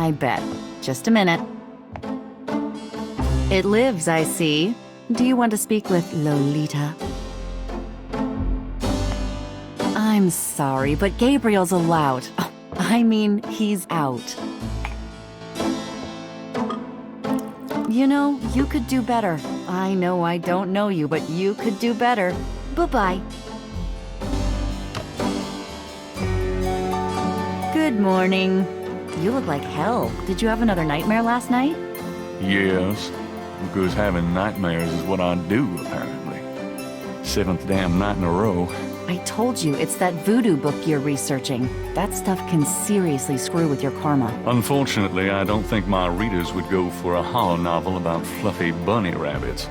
I bet. Just a minute. It lives, I see. Do you want to speak with Lolita? I'm sorry, but Gabriel's allowed. I mean, he's out. You know, you could do better. I know I don't know you, but you could do better. Bye-bye. Good morning. You look like hell. Did you have another nightmare last night? Yes, because having nightmares is what I do, apparently. 7th damn night in a row. I told you, it's that voodoo book you're researching. That stuff can seriously screw with your karma. Unfortunately, I don't think my readers would go for a horror novel about fluffy bunny rabbits.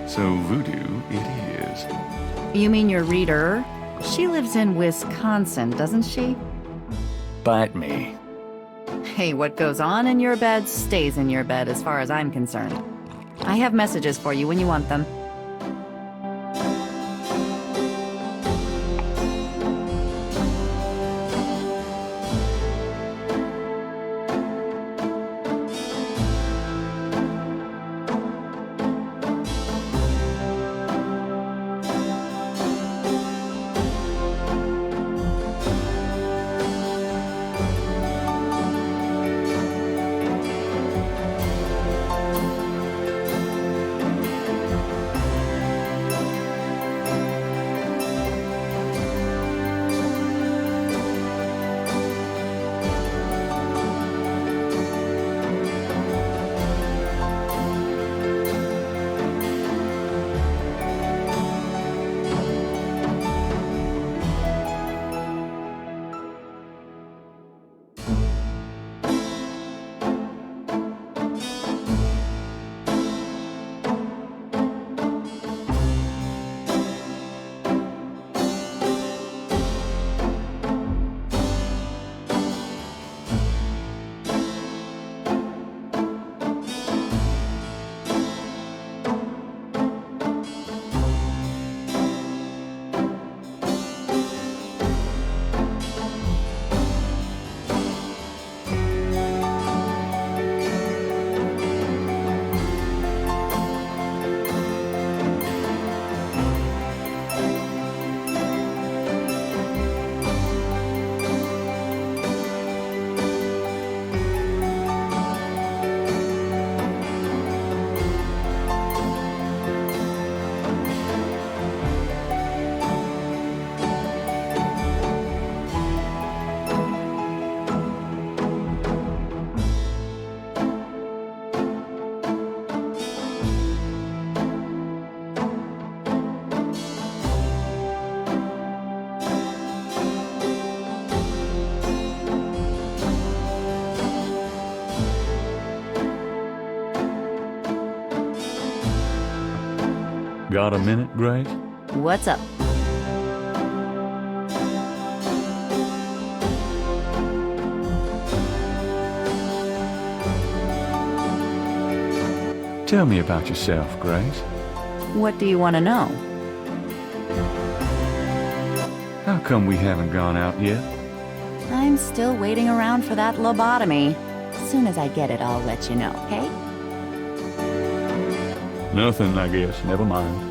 So voodoo it is. You mean your reader? She lives in Wisconsin, doesn't she? Bite me. Hey, what goes on in your bed stays in your bed as far as I'm concerned. I have messages for you when you want them. Got a minute, Grace? What's up? Tell me about yourself, Grace. What do you want to know? How come we haven't gone out yet? I'm still waiting around for that lobotomy. As soon as I get it, I'll let you know, okay? Nothing, I guess. Never mind.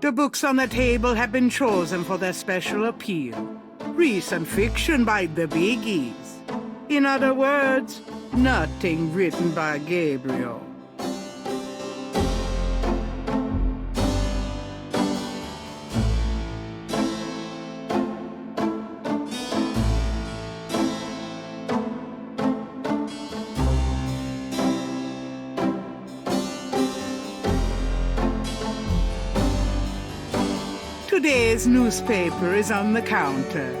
The books on the table have been chosen for their special appeal. Recent fiction by the biggies. In other words, nothing written by Gabriel. Today's newspaper is on the counter.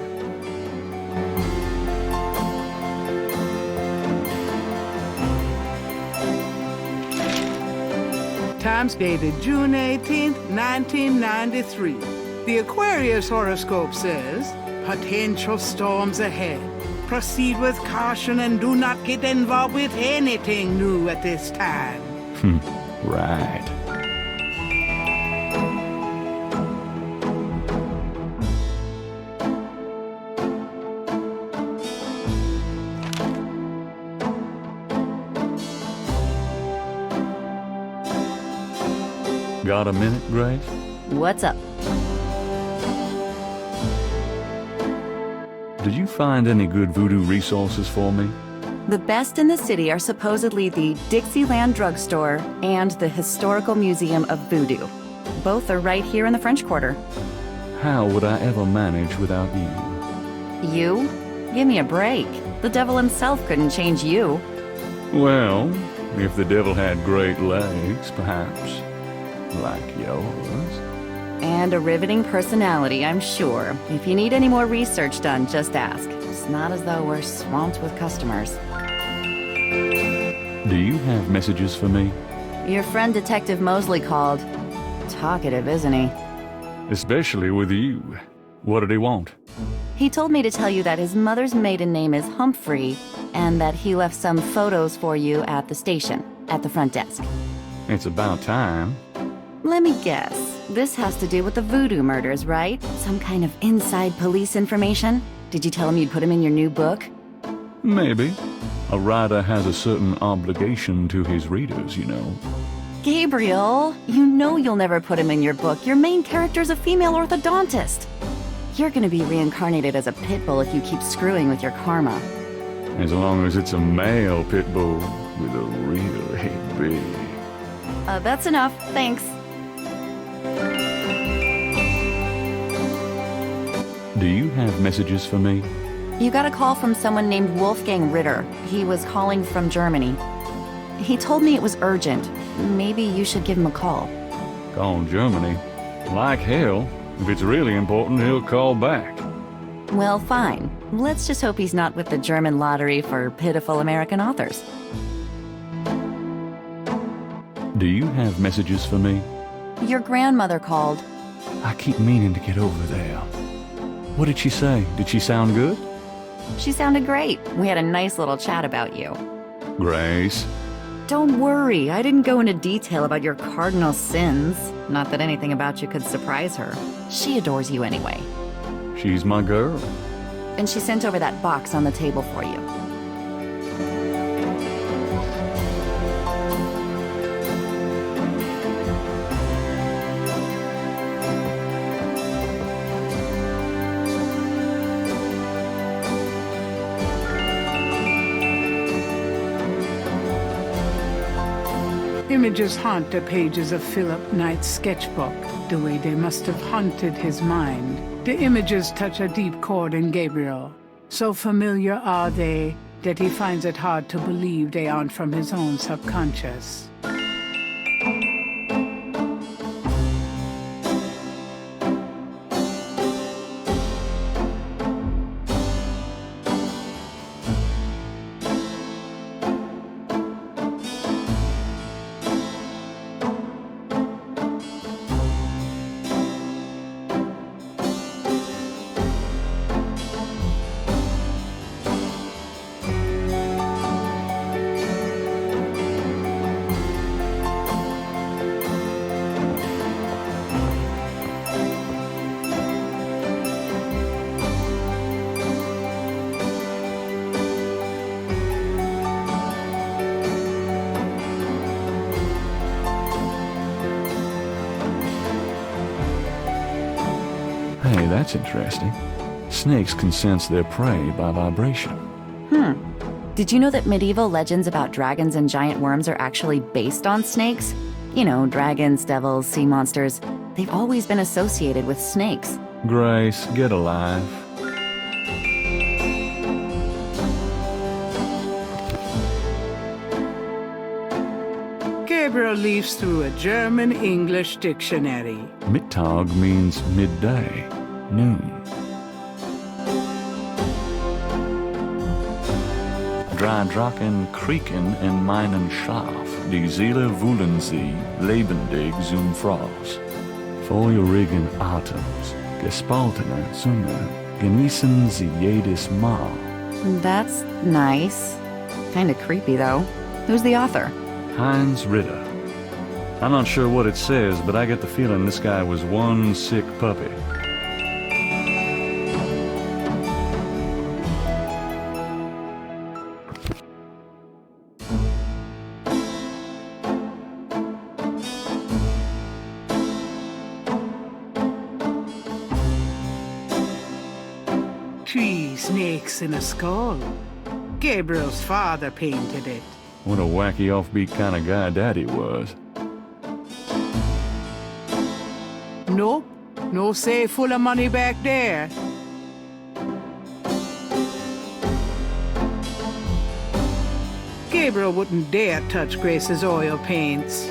Times dated June 18th, 1993. The Aquarius horoscope says, potential storms ahead. Proceed with caution and do not get involved with anything new at this time. Right. Got a minute, Grace? What's up? Did you find any good voodoo resources for me? The best in the city are supposedly the Dixieland Drugstore and the Historical Museum of Voodoo. Both are right here in the French Quarter. How would I ever manage without you? You? Give me a break. The devil himself couldn't change you. Well, if the devil had great legs, perhaps. Like yours. And a riveting personality, I'm sure. If you need any more research done, just ask. It's not as though we're swamped with customers. Do you have messages for me? Your friend Detective Mosley called. Talkative, isn't he? Especially with you. What did he want? He told me to tell you that his mother's maiden name is Humphrey, and that he left some photos for you at the station, at the front desk. It's about time. Let me guess. This has to do with the voodoo murders, right? Some kind of inside police information? Did you tell him you'd put him in your new book? Maybe. A writer has a certain obligation to his readers, you know. Gabriel, you know you'll never put him in your book. Your main character's a female orthodontist. You're gonna be reincarnated as a pit bull if you keep screwing with your karma. As long as it's a male pit bull with a really big... That's enough, thanks. Do you have messages for me? You got a call from someone named Wolfgang Ritter. He was calling from Germany. He told me it was urgent. Maybe you should give him a call. Call Germany? Like hell. If it's really important, he'll call back. Well, fine. Let's just hope he's not with the German lottery for pitiful American authors. Do you have messages for me? Your grandmother called. I keep meaning to get over there. What did she say? Did she sound good? She sounded great. We had a nice little chat about you. Grace. Don't worry, I didn't go into detail about your cardinal sins. Not that anything about you could surprise her. She adores you anyway. She's my girl. And she sent over that box on the table for you. Images haunt the pages of Philip Knight's sketchbook, the way they must have haunted his mind. The images touch a deep chord in Gabriel. So familiar are they that he finds it hard to believe they aren't from his own subconscious. Hey, that's interesting. Snakes can sense their prey by vibration. Did you know that medieval legends about dragons and giant worms are actually based on snakes? You know, dragons, devils, sea monsters. They've always been associated with snakes. Grace, get alive. Gabriel leafs through a German-English dictionary. Mittag means midday, noon. Drei Drachen kriegen in meinen Schlaf, die Seele wühlen sie, lebendig zum Fraß. Feurigen Atems, gespaltene Zunge, genießen sie jedes Mal. That's nice. Kinda creepy, though. Who's the author? Heinz Ritter. I'm not sure what it says, but I get the feeling this guy was one sick puppy. snakes in a skull. Gabriel's father painted it. What a wacky offbeat kind of guy Daddy was. Nope, no safe full of money back there. Gabriel wouldn't dare touch Grace's oil paints.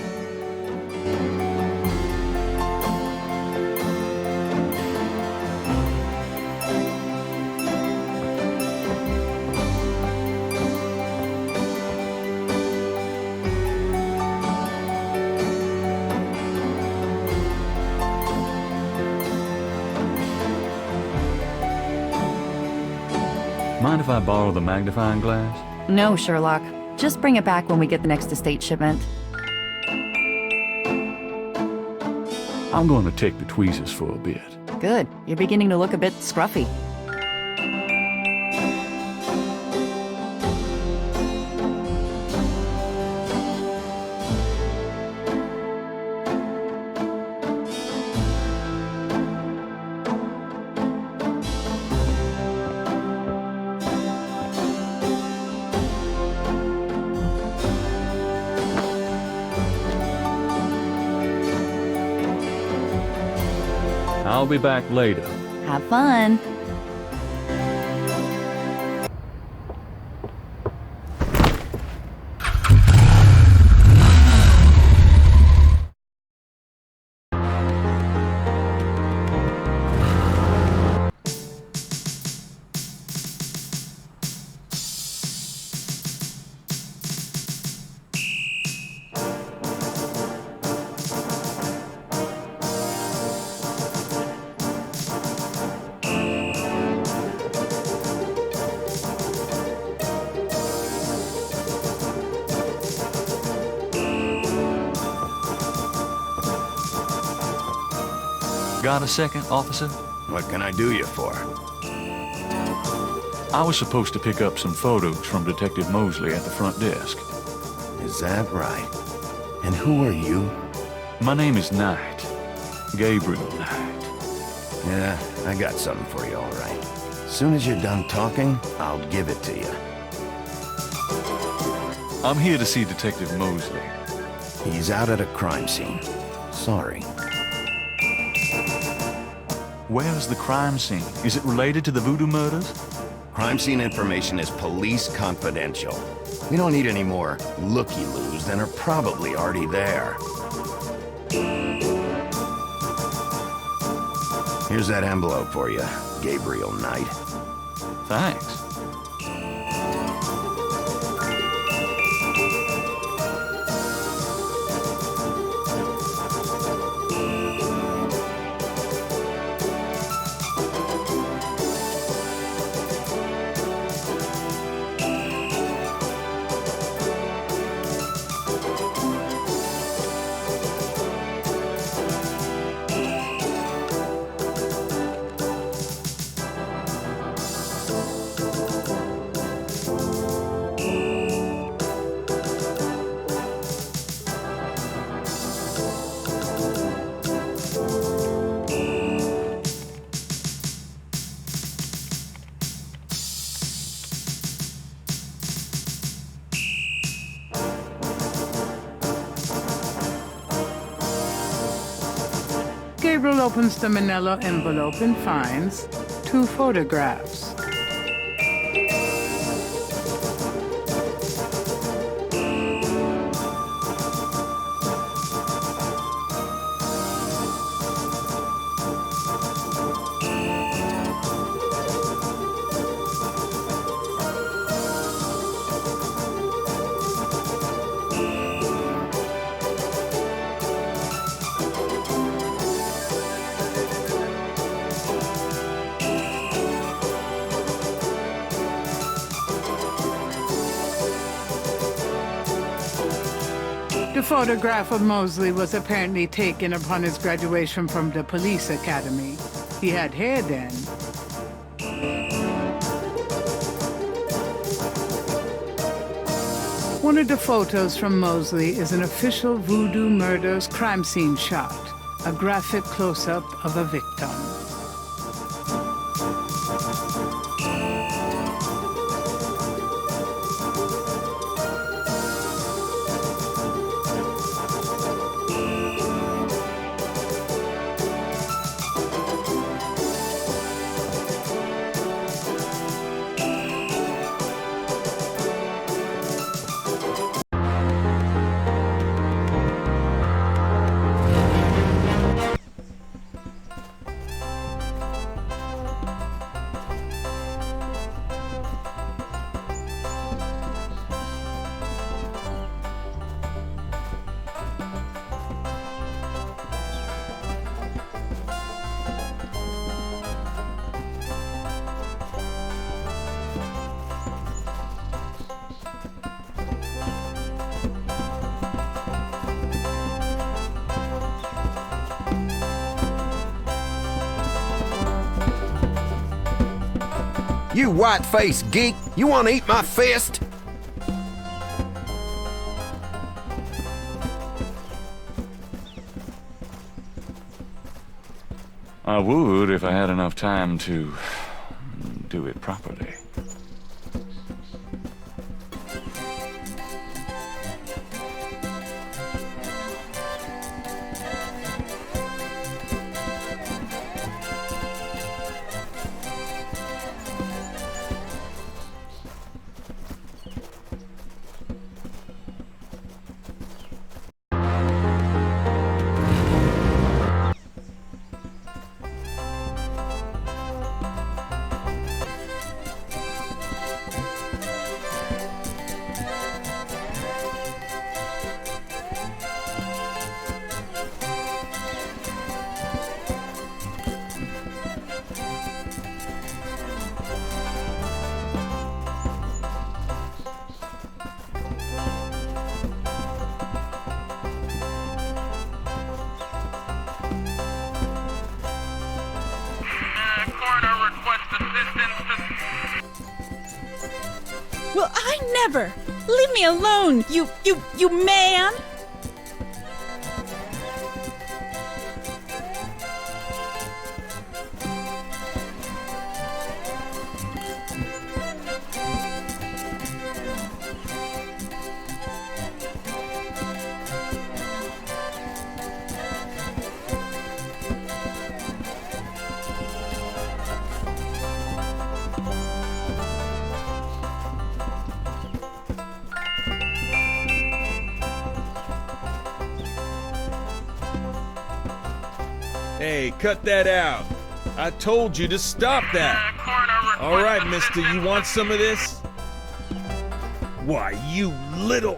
Mind if I borrow the magnifying glass? No, Sherlock. Just bring it back when we get the next estate shipment. I'm going to take the tweezers for a bit. Good. You're beginning to look a bit scruffy. I'll be back later. Have fun. Got a second, officer? What can I do you for? I was supposed to pick up some photos from Detective Mosley at the front desk. Is that right? And who are you? My name is Knight. Gabriel Knight. Yeah, I got something for you, all right. As soon as you're done talking, I'll give it to you. I'm here to see Detective Mosley. He's out at a crime scene. Sorry. Where's the crime scene? Is it related to the voodoo murders? Crime scene information is police confidential. We don't need any more looky-loos than are probably already there. Here's that envelope for you, Gabriel Knight. Thanks. Gabriel opens the manila envelope and finds 2 photographs. The photograph of Mosley was apparently taken upon his graduation from the police academy. He had hair then. One of the photos from Mosley is an official voodoo murders crime scene shot, a graphic close-up of a victim. You white-faced geek, you want to eat my fist? I would if I had enough time to do it properly. Well, I never! Leave me alone, you man! Hey, cut that out. I told you to stop that. All right, mister, you want some of this? Why, you little...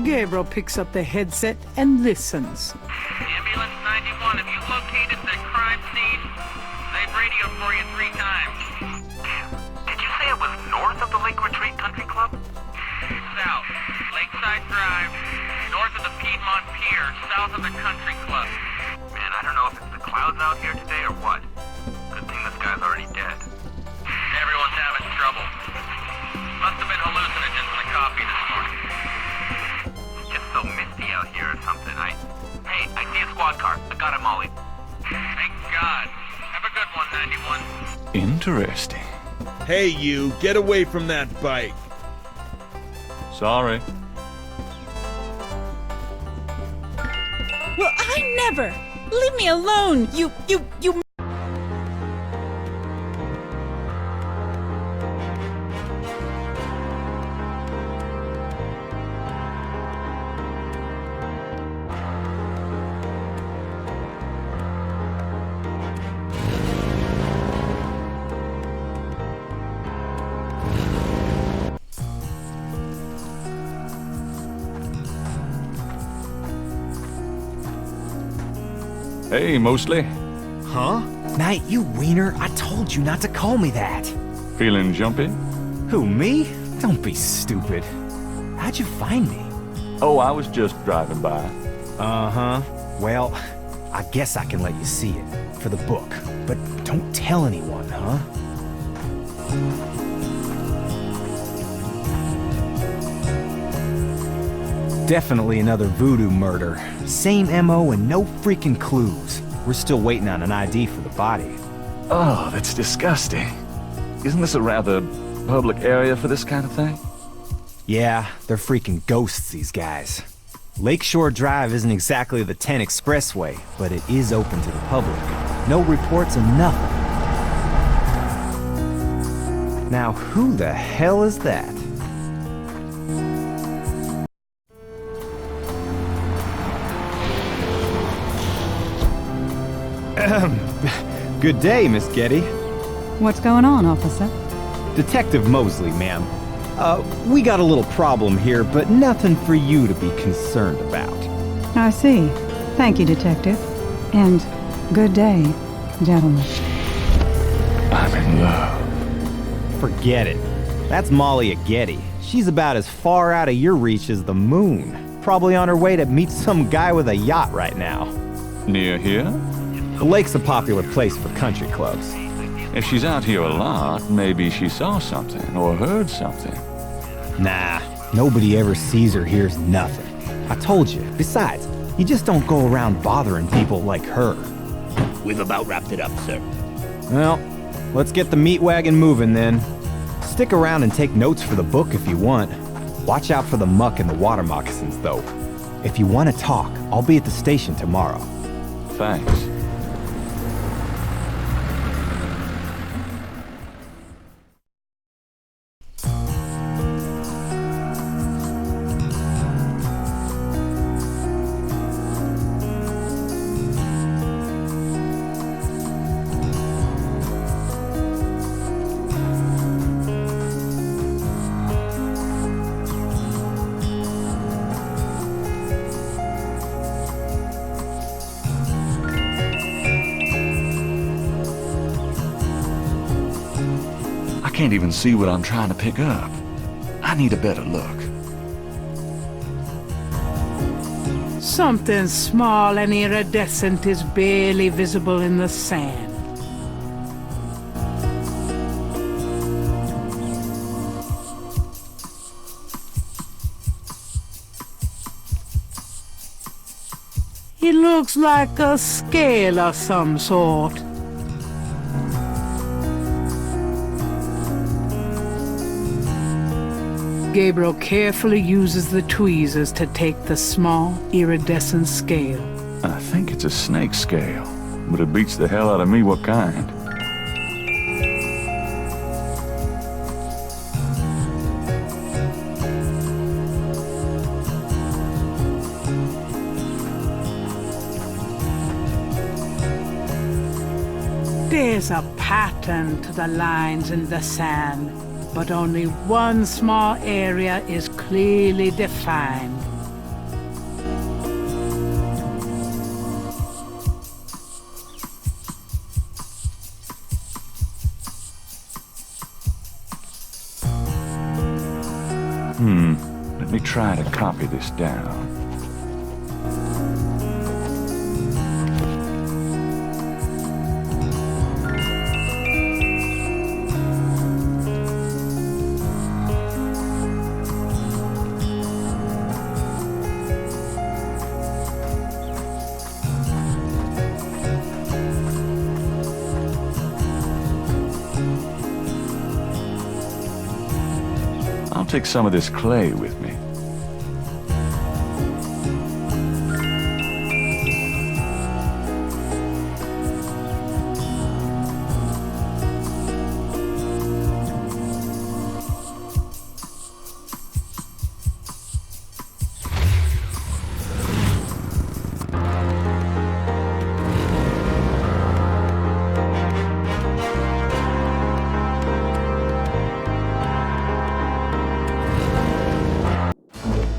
Gabriel picks up the headset and listens. Ambulance 91, have you located the crime scene? They've radioed for you 3 times. Did you say it was north of the Lake Retreat Country Club? South, Lakeside Drive, north of the Piedmont Pier, south of the Country Club. Man, I don't know if it's the clouds out here today or what. Good thing this guy's already dead. Everyone's having trouble. Must have been hallucinogens in the coffee this morning. Just so misty out here or something. Hey, I see a squad car. I got it, Molly. Thank God. Have a good one, 91. Interesting. Hey, you, get away from that bike. Sorry. Well, I never! Leave me alone, you... Hey, Mostly. Huh? Knight, you wiener, I told you not to call me that. Feeling jumpy? Who, me? Don't be stupid. How'd you find me? Oh, I was just driving by. Uh-huh. Well, I guess I can let you see it, for the book. But don't tell anyone, huh? Definitely another voodoo murder. Same MO and no freaking clues. We're still waiting on an ID for the body. Oh, that's disgusting. Isn't this a rather public area for this kind of thing? Yeah, they're freaking ghosts, these guys. Lakeshore Drive isn't exactly the 10 expressway, but it is open to the public. No reports and nothing. Now, who the hell is that? Good day, Miss Getty. What's going on, officer? Detective Mosley, ma'am. We got a little problem here, but nothing for you to be concerned about. I see. Thank you, detective. And good day, gentlemen. I'm in love. Forget it. That's Molly at Getty. She's about as far out of your reach as the moon. Probably on her way to meet some guy with a yacht right now. Near here? The lake's a popular place for country clubs. If she's out here a lot, maybe she saw something or heard something. Nah, nobody ever sees or hears nothing. I told you. Besides, you just don't go around bothering people like her. We've about wrapped it up, sir. Well, let's get the meat wagon moving then. Stick around and take notes for the book if you want. Watch out for the muck and the water moccasins, though. If you want to talk, I'll be at the station tomorrow. Thanks. I can't even see what I'm trying to pick up. I need a better look. Something small and iridescent is barely visible in the sand. It looks like a scale of some sort. Gabriel carefully uses the tweezers to take the small, iridescent scale. I think it's a snake scale, but it beats the hell out of me what kind. There's a pattern to the lines in the sand, but only one small area is clearly defined. Let me try to copy this down. I'll take some of this clay with me.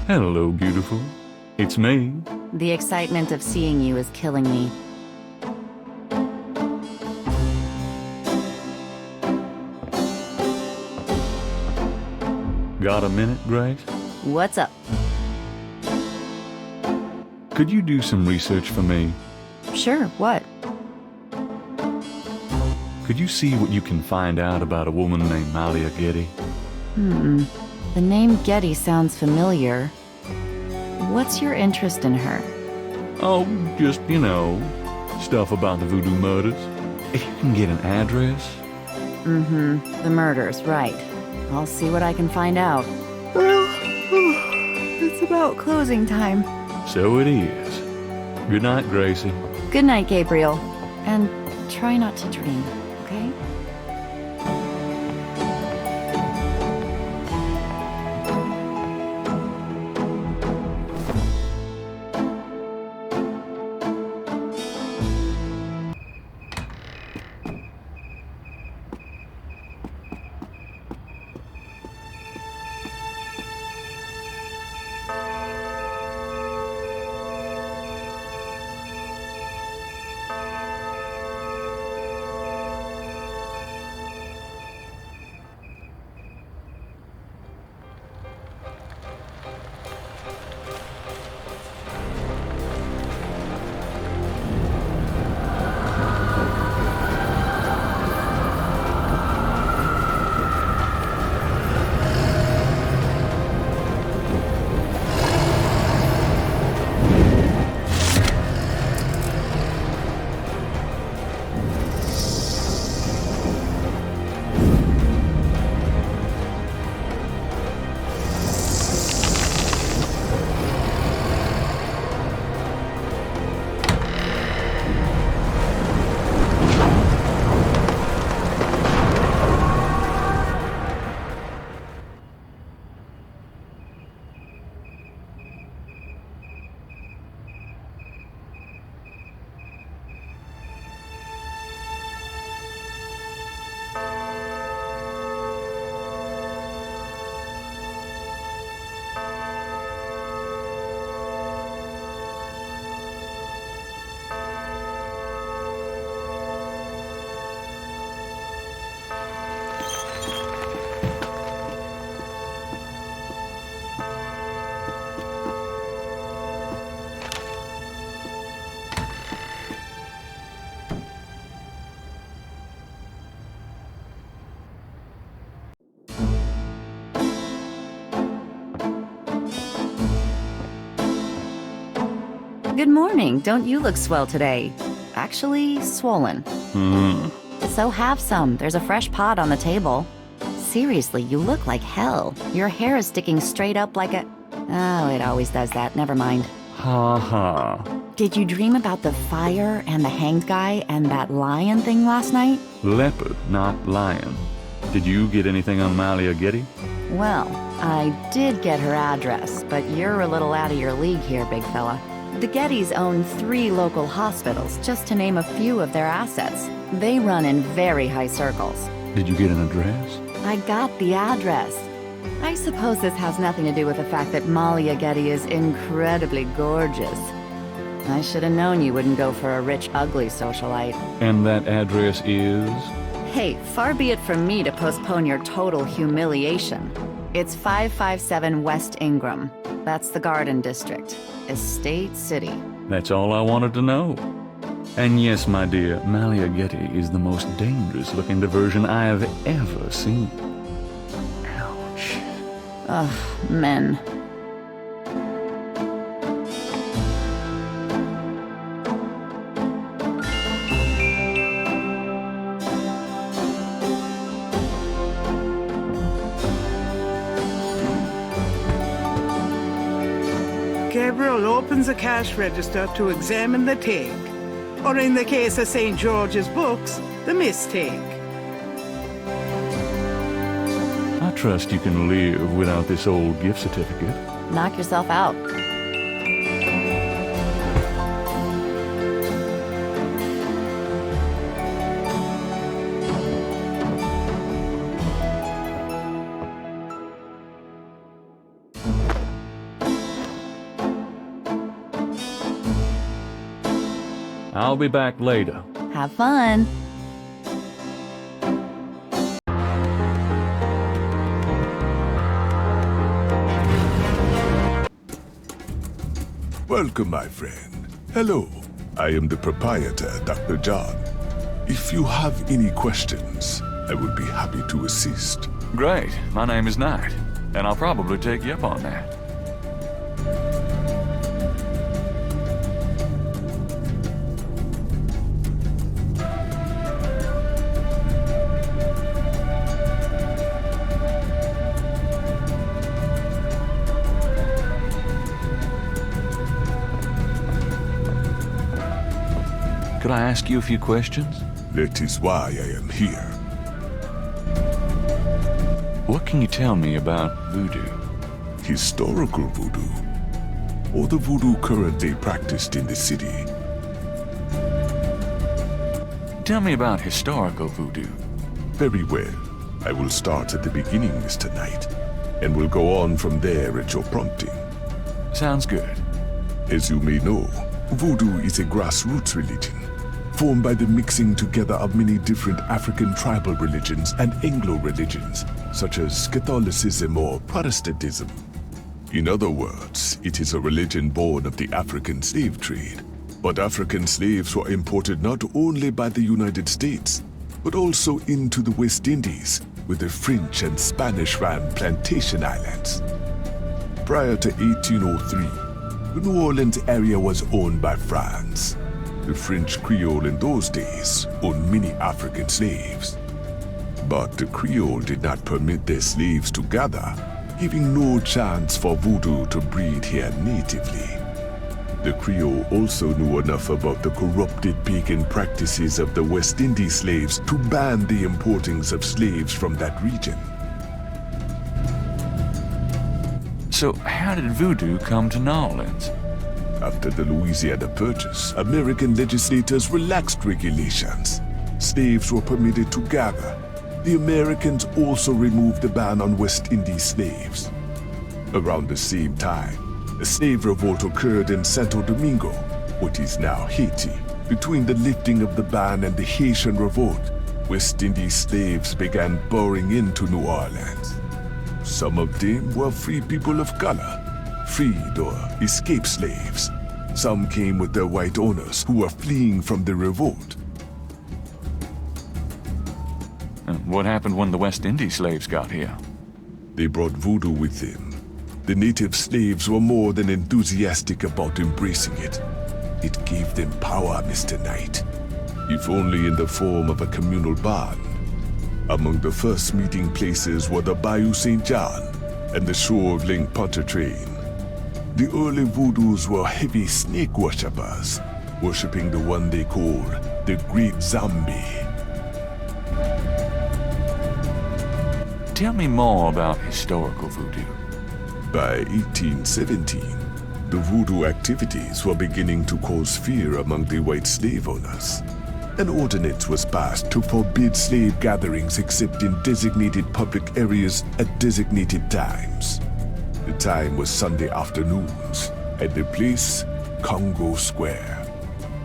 Hello, beautiful. It's me. The excitement of seeing you is killing me. Got a minute, Grace? What's up? Could you do some research for me? Sure, what? Could you see what you can find out about a woman named Malia Getty? The name Getty sounds familiar. What's your interest in her? Oh, just, stuff about the voodoo murders. If you can get an address. The murders, right. I'll see what I can find out. Well, it's about closing time. So it is. Good night, Gracie. Good night, Gabriel. And try not to dream, okay? Good morning. Don't you look swell today? Actually, swollen. So have some. There's a fresh pot on the table. Seriously, you look like hell. Your hair is sticking straight up like a... Oh, it always does that. Never mind. Ha ha. Did you dream about the fire and the hanged guy and that lion thing last night? Leopard, not lion. Did you get anything on Malia Getty? Well, I did get her address, but you're a little out of your league here, big fella. The Gettys own 3 local hospitals, just to name a few of their assets. They run in very high circles. Did you get an address? I got the address. I suppose this has nothing to do with the fact that Malia Getty is incredibly gorgeous. I should have known you wouldn't go for a rich, ugly socialite. And that address is? Hey, far be it from me to postpone your total humiliation. It's 557 West Ingram. That's the Garden District. Estate City. That's all I wanted to know. And yes, my dear, Malia Getty is the most dangerous-looking diversion I have ever seen. Ouch. Ugh, men. Gabriel opens a cash register to examine the take, or in the case of St. George's books, the mistake. I trust you can live without this old gift certificate. Knock yourself out. I'll be back later. Have fun. Welcome, my friend. Hello. I am the proprietor, Dr. John. If you have any questions, I would be happy to assist. Great. My name is Knight, and I'll probably take you up on that. Could I ask you a few questions? That is why I am here. What can you tell me about voodoo? Historical voodoo, or the voodoo currently practiced in the city. Tell me about historical voodoo. Very well. I will start at the beginning, Mr. Knight, and will go on from there at your prompting. Sounds good. As you may know, voodoo is a grassroots religion, formed by the mixing together of many different African tribal religions and Anglo religions, such as Catholicism or Protestantism. In other words, it is a religion born of the African slave trade. But African slaves were imported not only by the United States, but also into the West Indies, where the French and Spanish ran plantation islands. Prior to 1803, the New Orleans area was owned by France. The French Creole in those days owned many African slaves. But the Creole did not permit their slaves to gather, giving no chance for voodoo to breed here natively. The Creole also knew enough about the corrupted pagan practices of the West Indies slaves to ban the importings of slaves from that region. So how did voodoo come to New Orleans? After the Louisiana Purchase, American legislators relaxed regulations. Slaves were permitted to gather. The Americans also removed the ban on West Indies slaves. Around the same time, a slave revolt occurred in Santo Domingo, what is now Haiti. Between the lifting of the ban and the Haitian Revolt, West Indies slaves began pouring into New Orleans. Some of them were free people of color, freed or escaped slaves. Some came with their white owners who were fleeing from the revolt. And what happened when the West Indies slaves got here? They brought voodoo with them. The native slaves were more than enthusiastic about embracing it. It gave them power, Mr. Knight, if only in the form of a communal bond. Among the first meeting places were the Bayou St. John and the shore of Lake Pontchartrain. The early voodoos were heavy snake worshippers, worshipping the one they called the Great Zombie. Tell me more about historical voodoo. By 1817, the voodoo activities were beginning to cause fear among the white slave owners. An ordinance was passed to forbid slave gatherings except in designated public areas at designated times. The time was Sunday afternoons, and the place, Congo Square.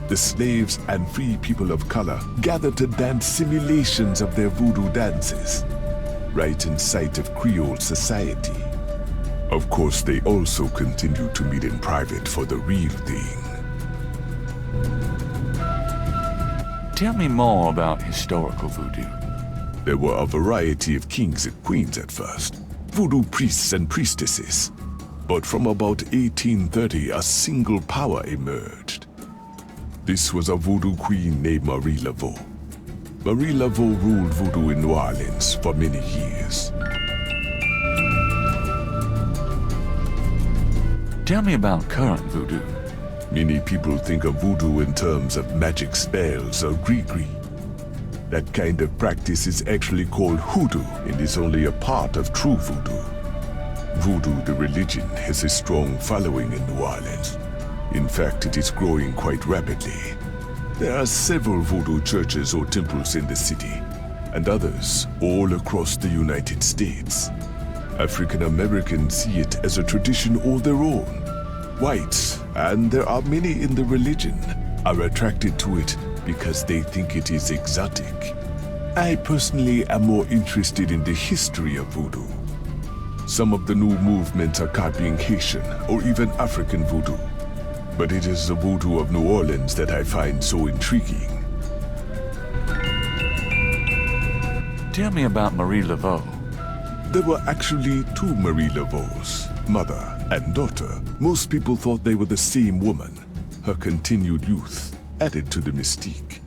The slaves and free people of color gathered to dance simulations of their voodoo dances, right in sight of Creole society. Of course, they also continued to meet in private for the real thing. Tell me more about historical voodoo. There were a variety of kings and queens at first, voodoo priests and priestesses. But from about 1830, a single power emerged. This was a voodoo queen named Marie Laveau. Marie Laveau ruled voodoo in New Orleans for many years. Tell me about current voodoo. Many people think of voodoo in terms of magic spells or gree-gree. That kind of practice is actually called hoodoo and is only a part of true voodoo. Voodoo, the religion, has a strong following in New Orleans. In fact, it is growing quite rapidly. There are several voodoo churches or temples in the city, and others all across the United States. African Americans see it as a tradition all their own. Whites, and there are many in the religion, are attracted to it because they think it is exotic. I personally am more interested in the history of voodoo. Some of the new movements are copying Haitian or even African voodoo, but it is the voodoo of New Orleans that I find so intriguing. Tell me about Marie Laveau. There were actually two Marie Laveaus, mother and daughter. Most people thought they were the same woman. Her continued youth added to the mystique.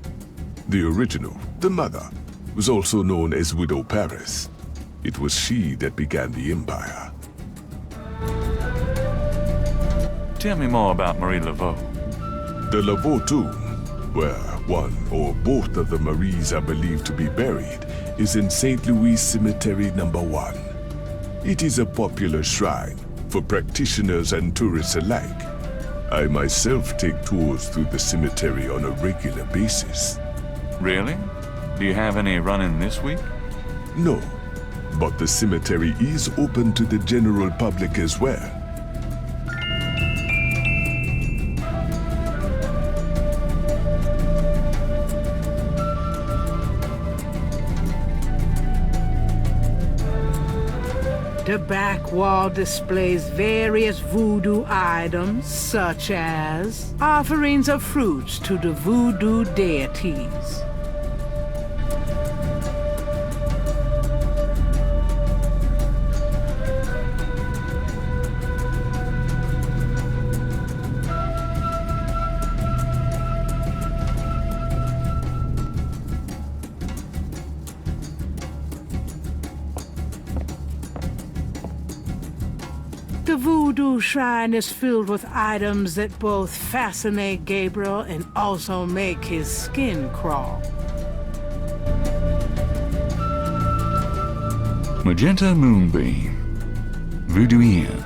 The original, the mother, was also known as Widow Paris. It was she that began the empire. Tell me more about Marie Laveau. The Laveau tomb, where one or both of the Maries are believed to be buried, is in St. Louis Cemetery No. 1. It is a popular shrine for practitioners and tourists alike. I myself take tours through the cemetery on a regular basis. Really? Do you have any running this week? No, but the cemetery is open to the general public as well. The back wall displays various voodoo items, such as offerings of fruits to the voodoo deities. The voodoo shrine is filled with items that both fascinate Gabriel and also make his skin crawl. Magenta Moonbeam. Voodooian.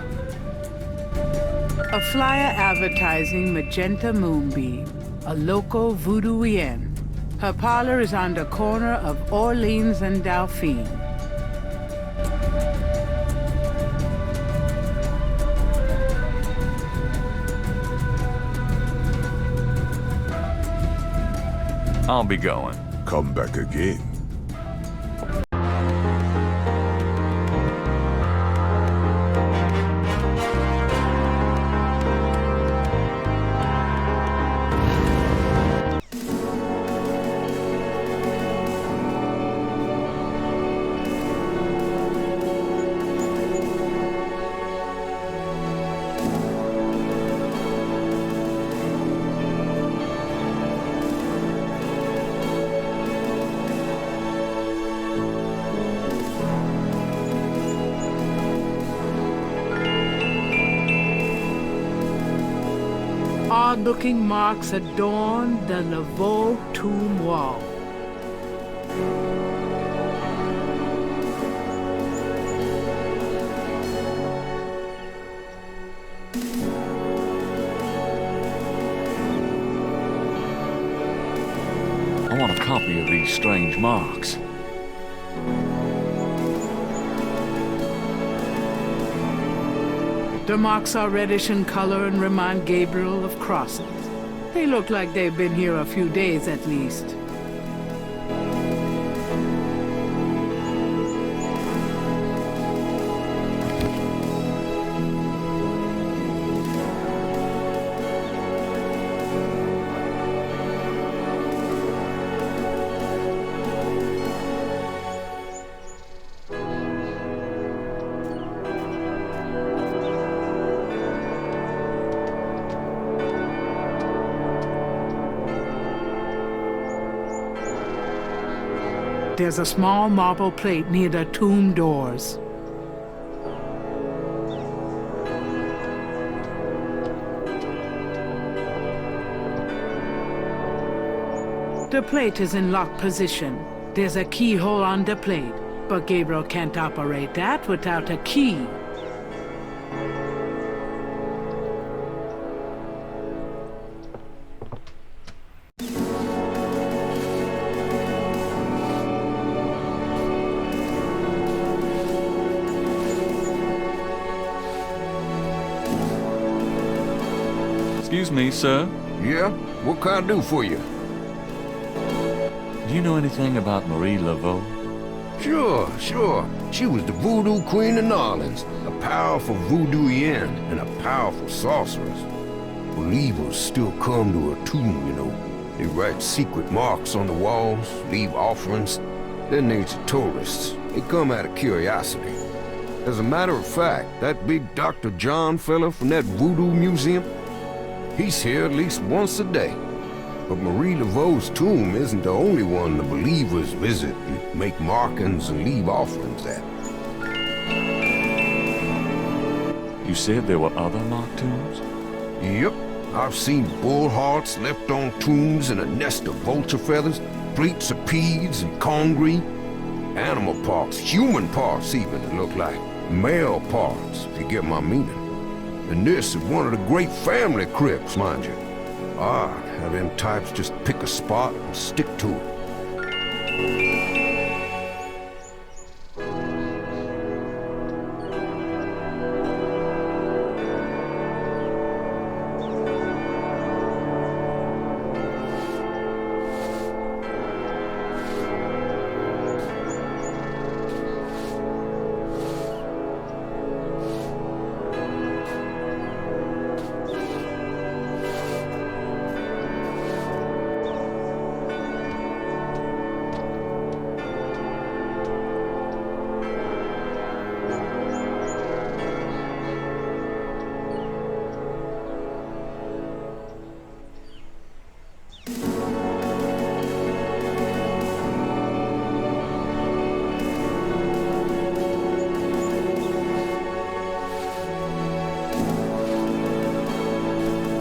A flyer advertising Magenta Moonbeam, a local voodooian. Her parlor is on the corner of Orleans and Dauphine. I'll be going. Come back again. odd-looking marks adorn the Laveau tomb wall. I want a copy of these strange marks. The marks are reddish in color and remind Gabriel of crosses. They look like they've been here a few days at least. There's a small marble plate near the tomb doors. The plate is in locked position. There's a keyhole on the plate, but Gabriel can't operate that without a key. Excuse me, sir. Yeah? What can I do for you? Do you know anything about Marie Laveau? Sure. She was the voodoo queen of New Orleans, a powerful voodooienne and a powerful sorceress. Believers still come to her tomb, you know. They write secret marks on the walls, leave offerings. They're nature tourists. They come out of curiosity. As a matter of fact, that big Dr. John fella from that voodoo museum, he's here at least once a day. But Marie Laveau's tomb isn't the only one the believers visit and make markings and leave offerings at. You said there were other mock tombs? Yep. I've seen bull hearts left on tombs and a nest of vulture feathers, plates of peas and congreve, animal parts, human parts even, it look like. Male parts, if you get my meaning. And this is one of the great family crypts, mind you. Odd how them types just pick a spot and stick to it.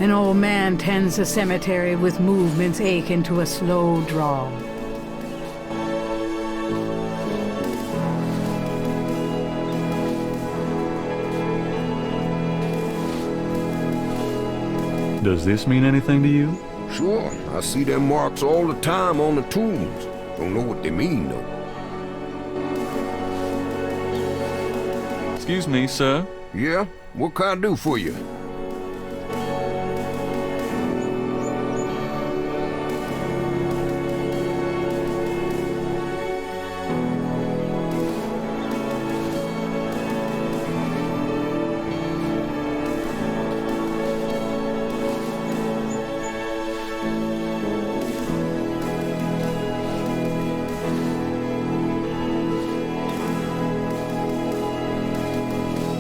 An old man tends the cemetery with movements akin to a slow drawl. Does this mean anything to you? Sure, I see them marks all the time on the tombs. Don't know what they mean, though. Excuse me, sir. Yeah? What can I do for you?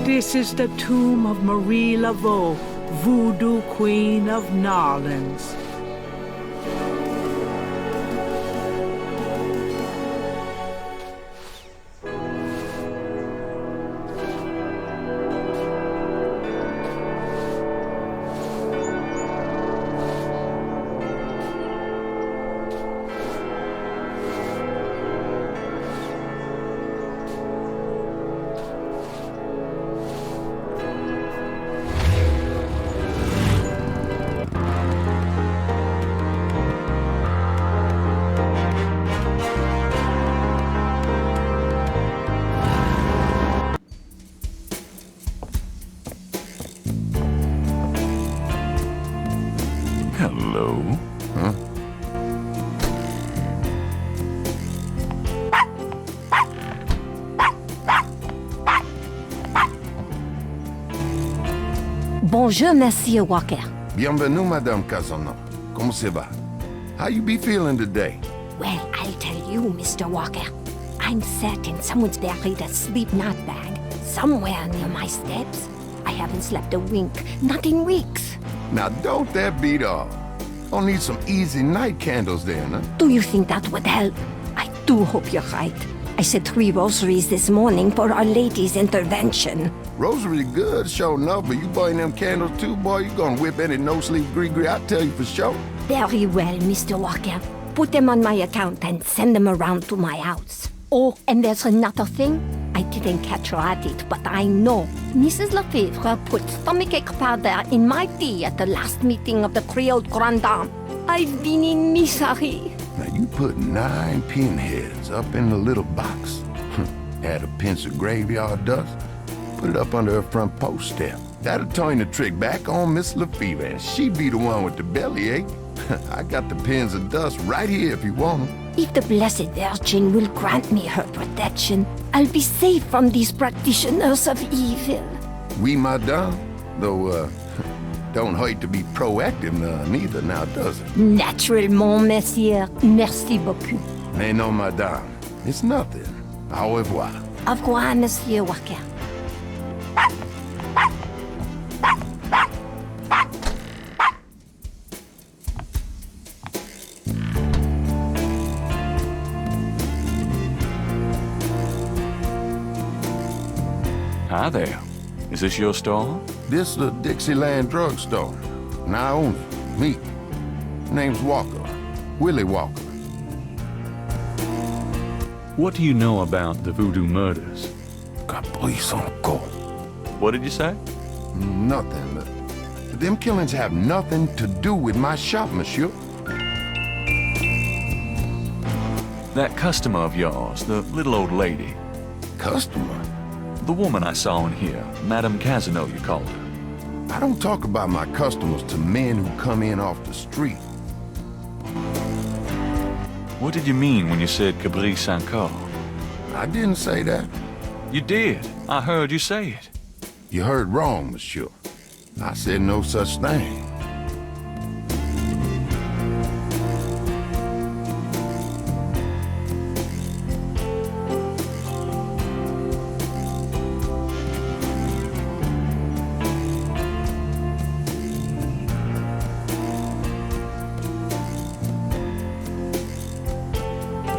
This is the tomb of Marie Laveau, Voodoo Queen of New Orleans. Bonjour, Monsieur Walker. Bienvenue, Madame Casano. Comment ça va? How you be feeling today? Well, I'll tell you, Mr. Walker. I'm certain someone's buried a sleep knot bag somewhere near my steps. I haven't slept a wink, not in weeks. Now, don't that beat all? I'll need some easy night candles then, huh? Do you think that would help? I do hope you're right. I said 3 rosaries this morning for Our Lady's intervention. Rosary good, sure enough, but you buying them candles too, boy, you gonna whip any no-sleep gree-gree, I tell you for sure. Very well, Mr. Walker. Put them on my account and send them around to my house. Oh, and there's another thing. I didn't catch her at it, but I know. Mrs. Lefebvre put stomachache powder in my tea at the last meeting of the Creole Grand Dame. I've been in misery. Now you put 9 pinheads up in the little box. Add a pinch of graveyard dust, put it up under her front post step. That'll turn the trick back on Miss Lefebvre, and she be the one with the bellyache. I got the pins of dust right here if you want them. If the Blessed Virgin will grant me her protection, I'll be safe from these practitioners of evil. Oui, madame. Though, don't hurt to be proactive neither now, does it? Naturellement, monsieur. Merci beaucoup. Mais non, madame. It's nothing. Au revoir. Au revoir, Monsieur Walker. Hi there. Is this your store? This the Dixieland drugstore. And I own it. Me. Name's Walker. Willie Walker. What do you know about the voodoo murders? Caprice encore. What did you say? Nothing. But them killings have nothing to do with my shop, monsieur. That customer of yours, the little old lady. Customer? The woman I saw in here, Madame Casino, you called her. I don't talk about my customers to men who come in off the street. What did you mean when you said Caprice encore? I didn't say that. You did. I heard you say it. You heard wrong, monsieur. I said no such thing.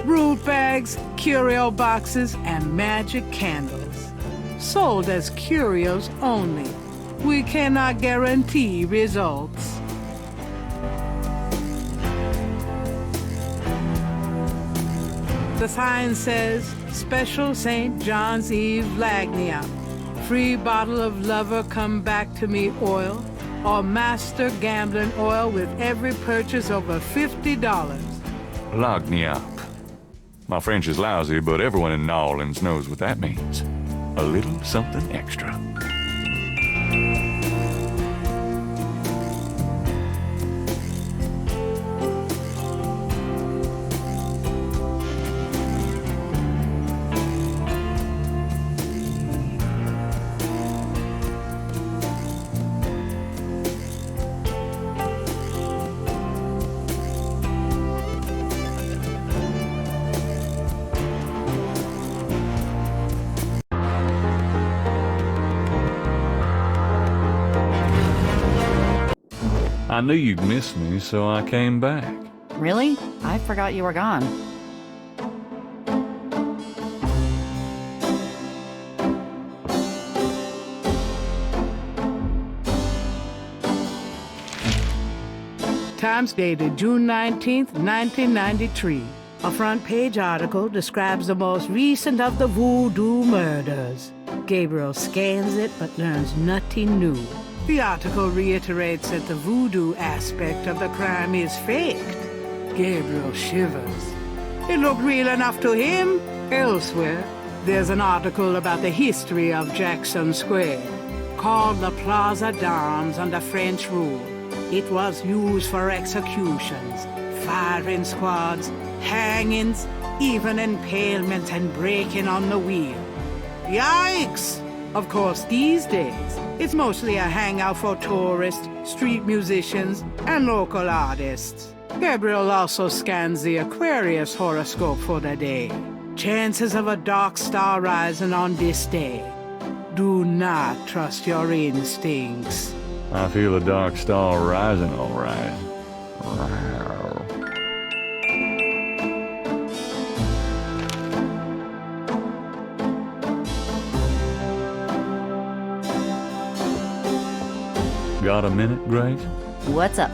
Root bags, curio boxes, and magic candles. Sold as curios only. We cannot guarantee results. The sign says, Special St. John's Eve Lagnia. Free bottle of Lover Come Back to Me oil, or Master Gambling oil with every purchase over $50. Lagniappe. My French is lousy, but everyone in New Orleans knows what that means. A little something extra. I knew you'd miss me, so I came back. Really? I forgot you were gone. Times dated June 19th, 1993. A front-page article describes the most recent of the voodoo murders. Gabriel scans it but learns nothing new. The article reiterates that the voodoo aspect of the crime is faked. Gabriel shivers. It looked real enough to him. Elsewhere, there's an article about the history of Jackson Square, called the Plaza d'Armes under French rule. It was used for executions, firing squads, hangings, even impalements and breaking on the wheel. Yikes! Of course, these days, it's mostly a hangout for tourists, street musicians, and local artists. Gabriel also scans the Aquarius horoscope for the day. Chances of a dark star rising on this day. Do not trust your instincts. I feel a dark star rising, all right. Got a minute, Grace? What's up?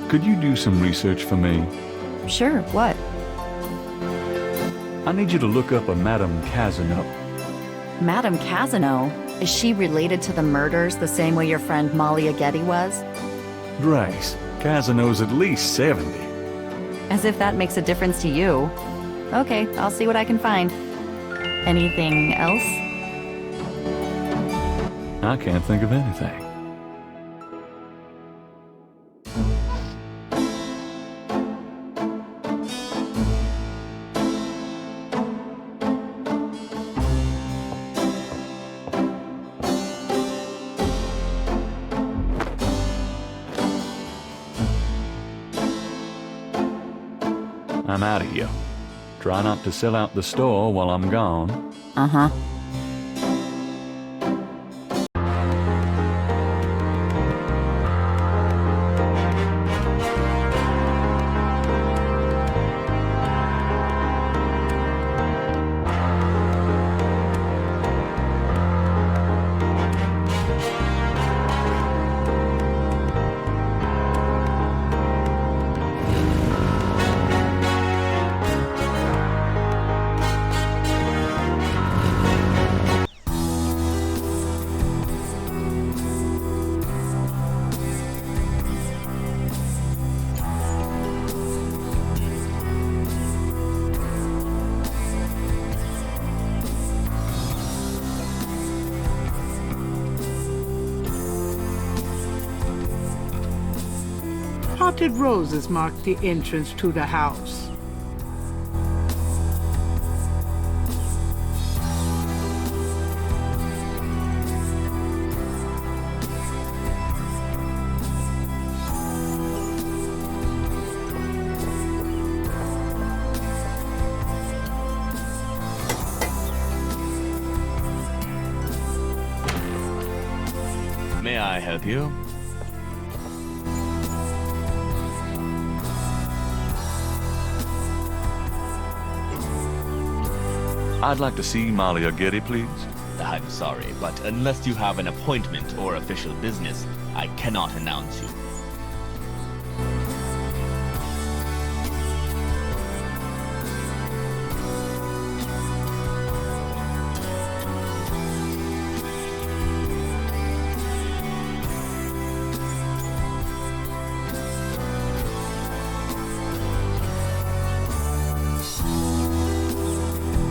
Could you do some research for me? Sure, what? I need you to look up a Madame Casino. Madame Casino? Is she related to the murders the same way your friend Malia Getty was? Grace, Casino's at least 70. As if that makes a difference to you. Okay, I'll see what I can find. Anything else? I can't think of anything. I'm out of here. Try not to sell out the store while I'm gone. Uh-huh. Potted roses mark the entrance to the house. May I help you? I'd like to see Malia Getty, please. I'm sorry, but unless you have an appointment or official business, I cannot announce you.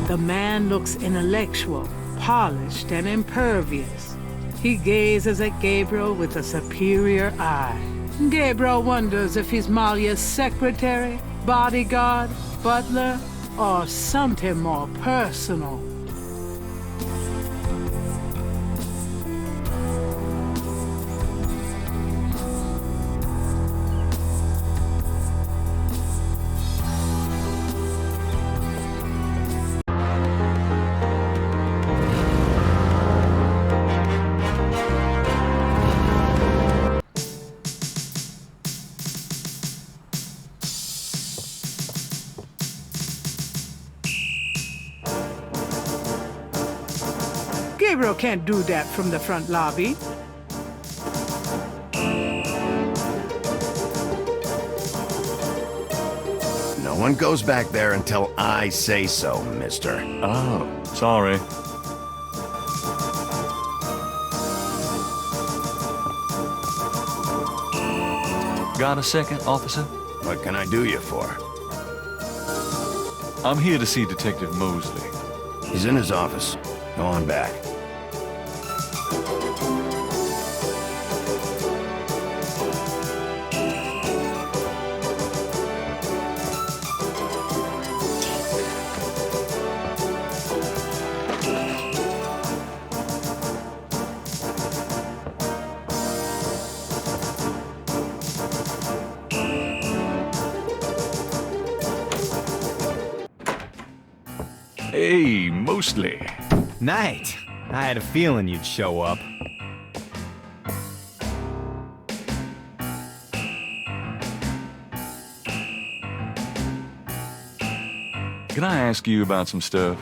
The man looks intellectual, polished, and impervious. He gazes at Gabriel with a superior eye. Gabriel wonders if he's Malia's secretary, bodyguard, butler, or something more personal. Gabriel can't do that from the front lobby. No one goes back there until I say so, mister. Oh, sorry. Got a second, officer? What can I do you for? I'm here to see Detective Mosley. He's in his office. Go on back. Hey, mostly. Night. I had a feeling you'd show up. Can I ask you about some stuff?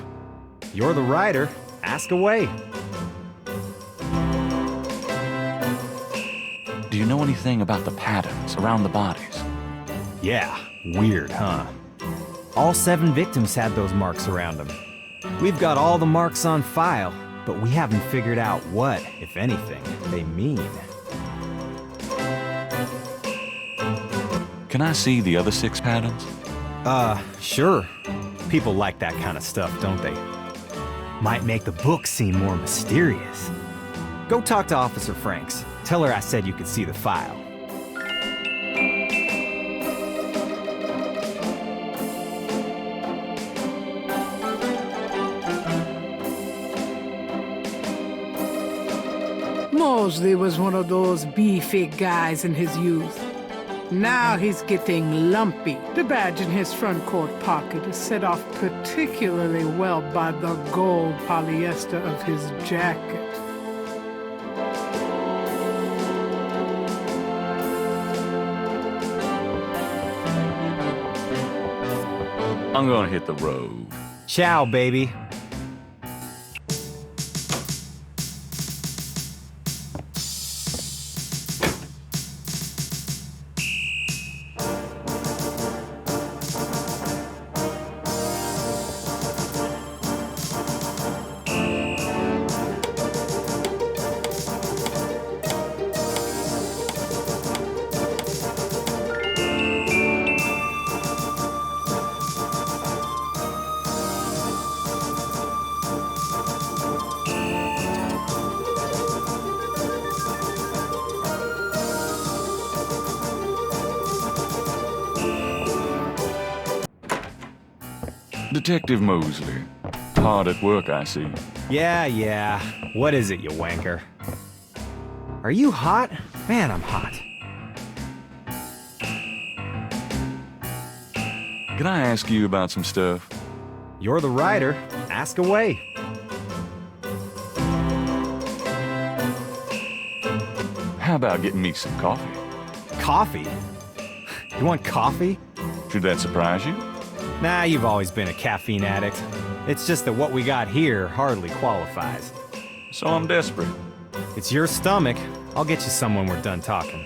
You're the writer. Ask away. Do you know anything about the patterns around the bodies? Yeah, weird, huh? All 7 victims had those marks around them. We've got all the marks on file, but we haven't figured out what, if anything, they mean. Can I see the other 6 patterns? Sure. People like that kind of stuff, don't they? Might make the book seem more mysterious. Go talk to Officer Franks. Tell her I said you could see the file. Mosley was one of those beefy guys in his youth. Now he's getting lumpy. The badge in his front coat pocket is set off particularly well by the gold polyester of his jacket. I'm gonna hit the road. Ciao, baby. Detective Mosley. Hard at work, I see. Yeah. What is it, you wanker? Are you hot? Man, I'm hot. Can I ask you about some stuff? You're the writer. Ask away. How about getting me some coffee? Coffee? You want coffee? Should that surprise you? Nah, you've always been a caffeine addict. It's just that what we got here hardly qualifies. So I'm desperate. It's your stomach. I'll get you some when we're done talking.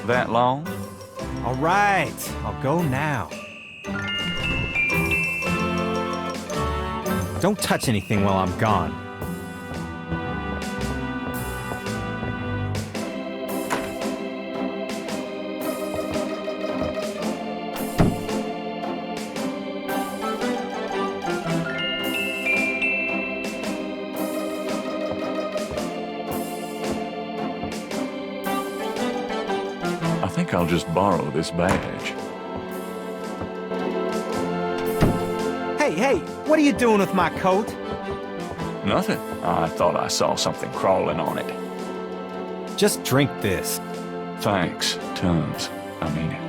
That long? All right, I'll go now. Don't touch anything while I'm gone. I think I'll just borrow this badge. Hey, what are you doing with my coat? Nothing. I thought I saw something crawling on it. Just drink this. Thanks, tons. I mean it.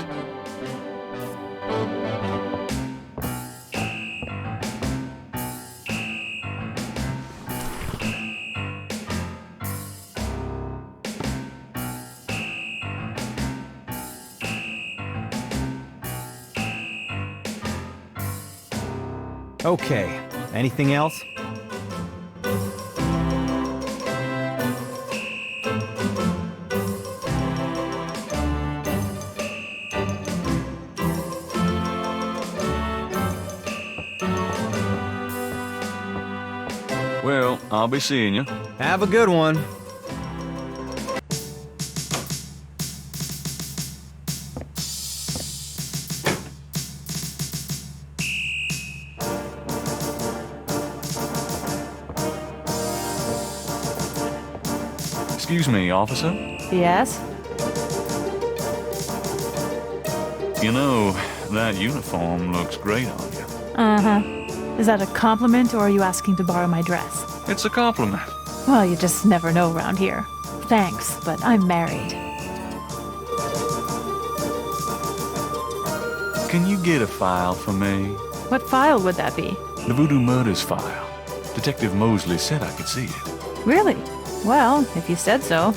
Okay, anything else? Well, I'll be seeing you. Have a good one. Excuse me, officer. Yes? You know, that uniform looks great on you. Uh-huh. Is that a compliment, or are you asking to borrow my dress? It's a compliment. Well, you just never know around here. Thanks, but I'm married. Can you get a file for me? What file would that be? The Voodoo Murders file. Detective Mosley said I could see it. Really? Well, if you said so.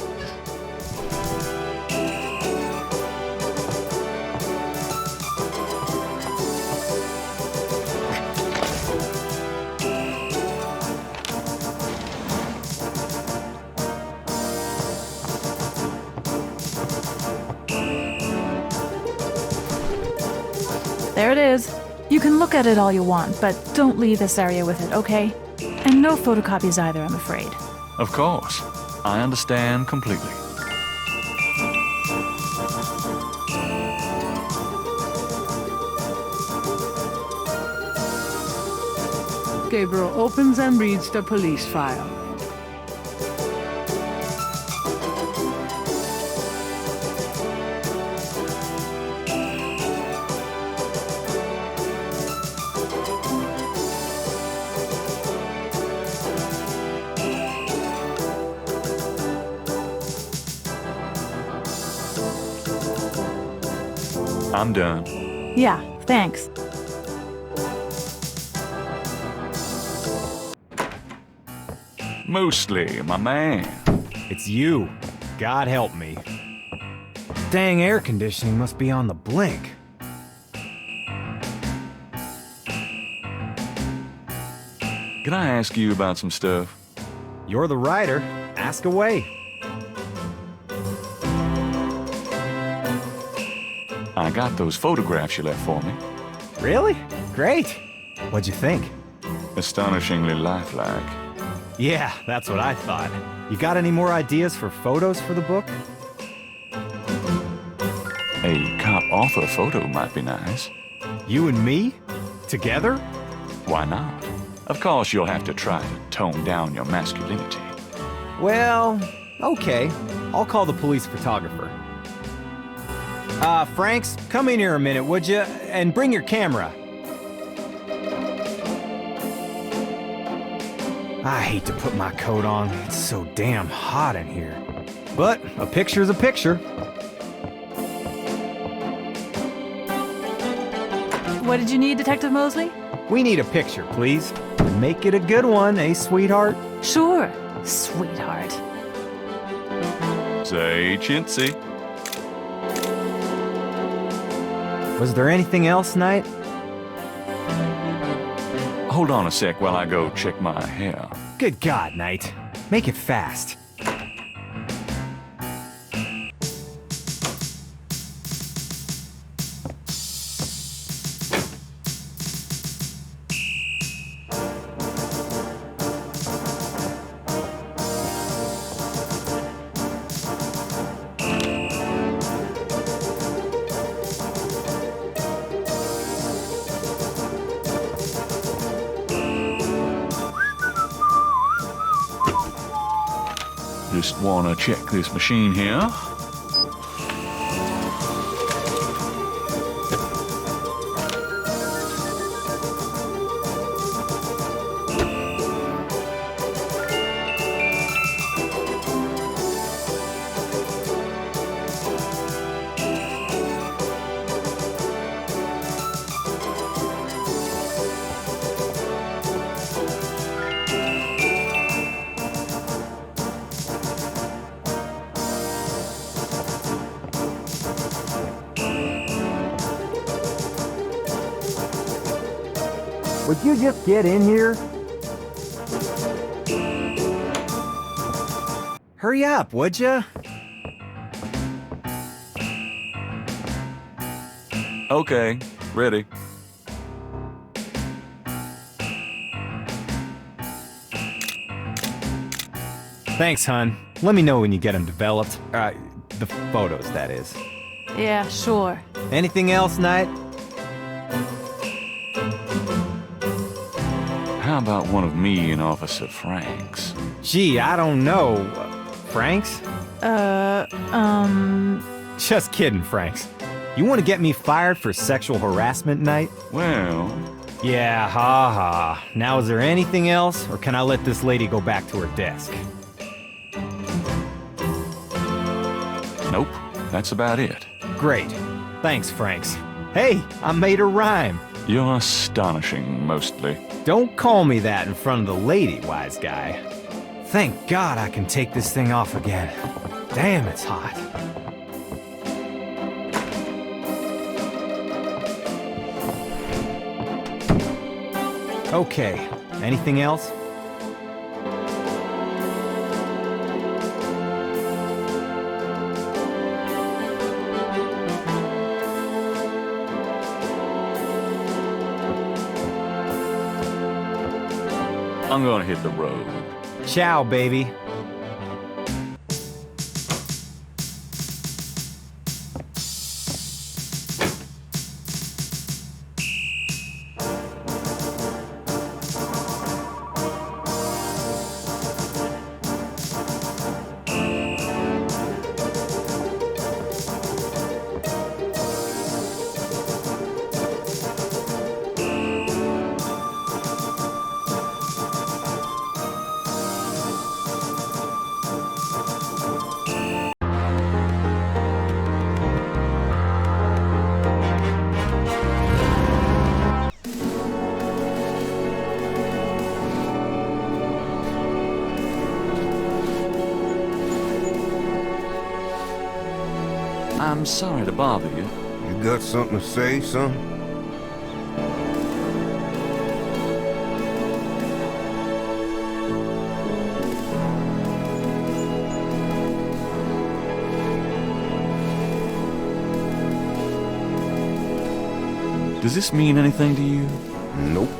There it is. You can look at it all you want, but don't leave this area with it, okay? And no photocopies either, I'm afraid. Of course. I understand completely. Gabriel opens and reads the police file. I'm done. Yeah, thanks. Mosley, my man. It's you. God help me. Dang air conditioning must be on the blink. Can I ask you about some stuff? You're the writer. Ask away. I got those photographs you left for me. Really? Great. What'd you think? Astonishingly lifelike. Yeah, that's what I thought. You got any more ideas for photos for the book? A cop-author photo might be nice. You and me? Together? Why not? Of course you'll have to try to tone down your masculinity. Well, okay. I'll call the police photographer. Franks, come in here a minute, would you? And bring your camera. I hate to put my coat on. It's so damn hot in here. But a picture's a picture. What did you need, Detective Mosley? We need a picture, please. Make it a good one, eh, sweetheart? Sure, sweetheart. Say chintzy. Was there anything else, Knight? Hold on a sec while I go check my hair. Good God, Knight. Make it fast. Just wanna check this machine here. Would you just get in here? Hurry up, would ya? Okay, ready. Thanks, hon. Let me know when you get them developed. The photos, that is. Yeah, sure. Anything else, Knight? How about one of me and Officer Franks? Gee, I don't know. Franks? Just kidding, Franks. You want to get me fired for sexual harassment, Knight? Well... Yeah, ha. Now, is there anything else, or can I let this lady go back to her desk? Nope, that's about it. Great. Thanks, Franks. Hey, I made a rhyme. You're astonishing, mostly. Don't call me that in front of the lady, wise guy. Thank God I can take this thing off again. Damn, it's hot. Okay, anything else? I'm gonna hit the road. Ciao, baby. I'm sorry to bother you. You got something to say, son? Does this mean anything to you? Nope.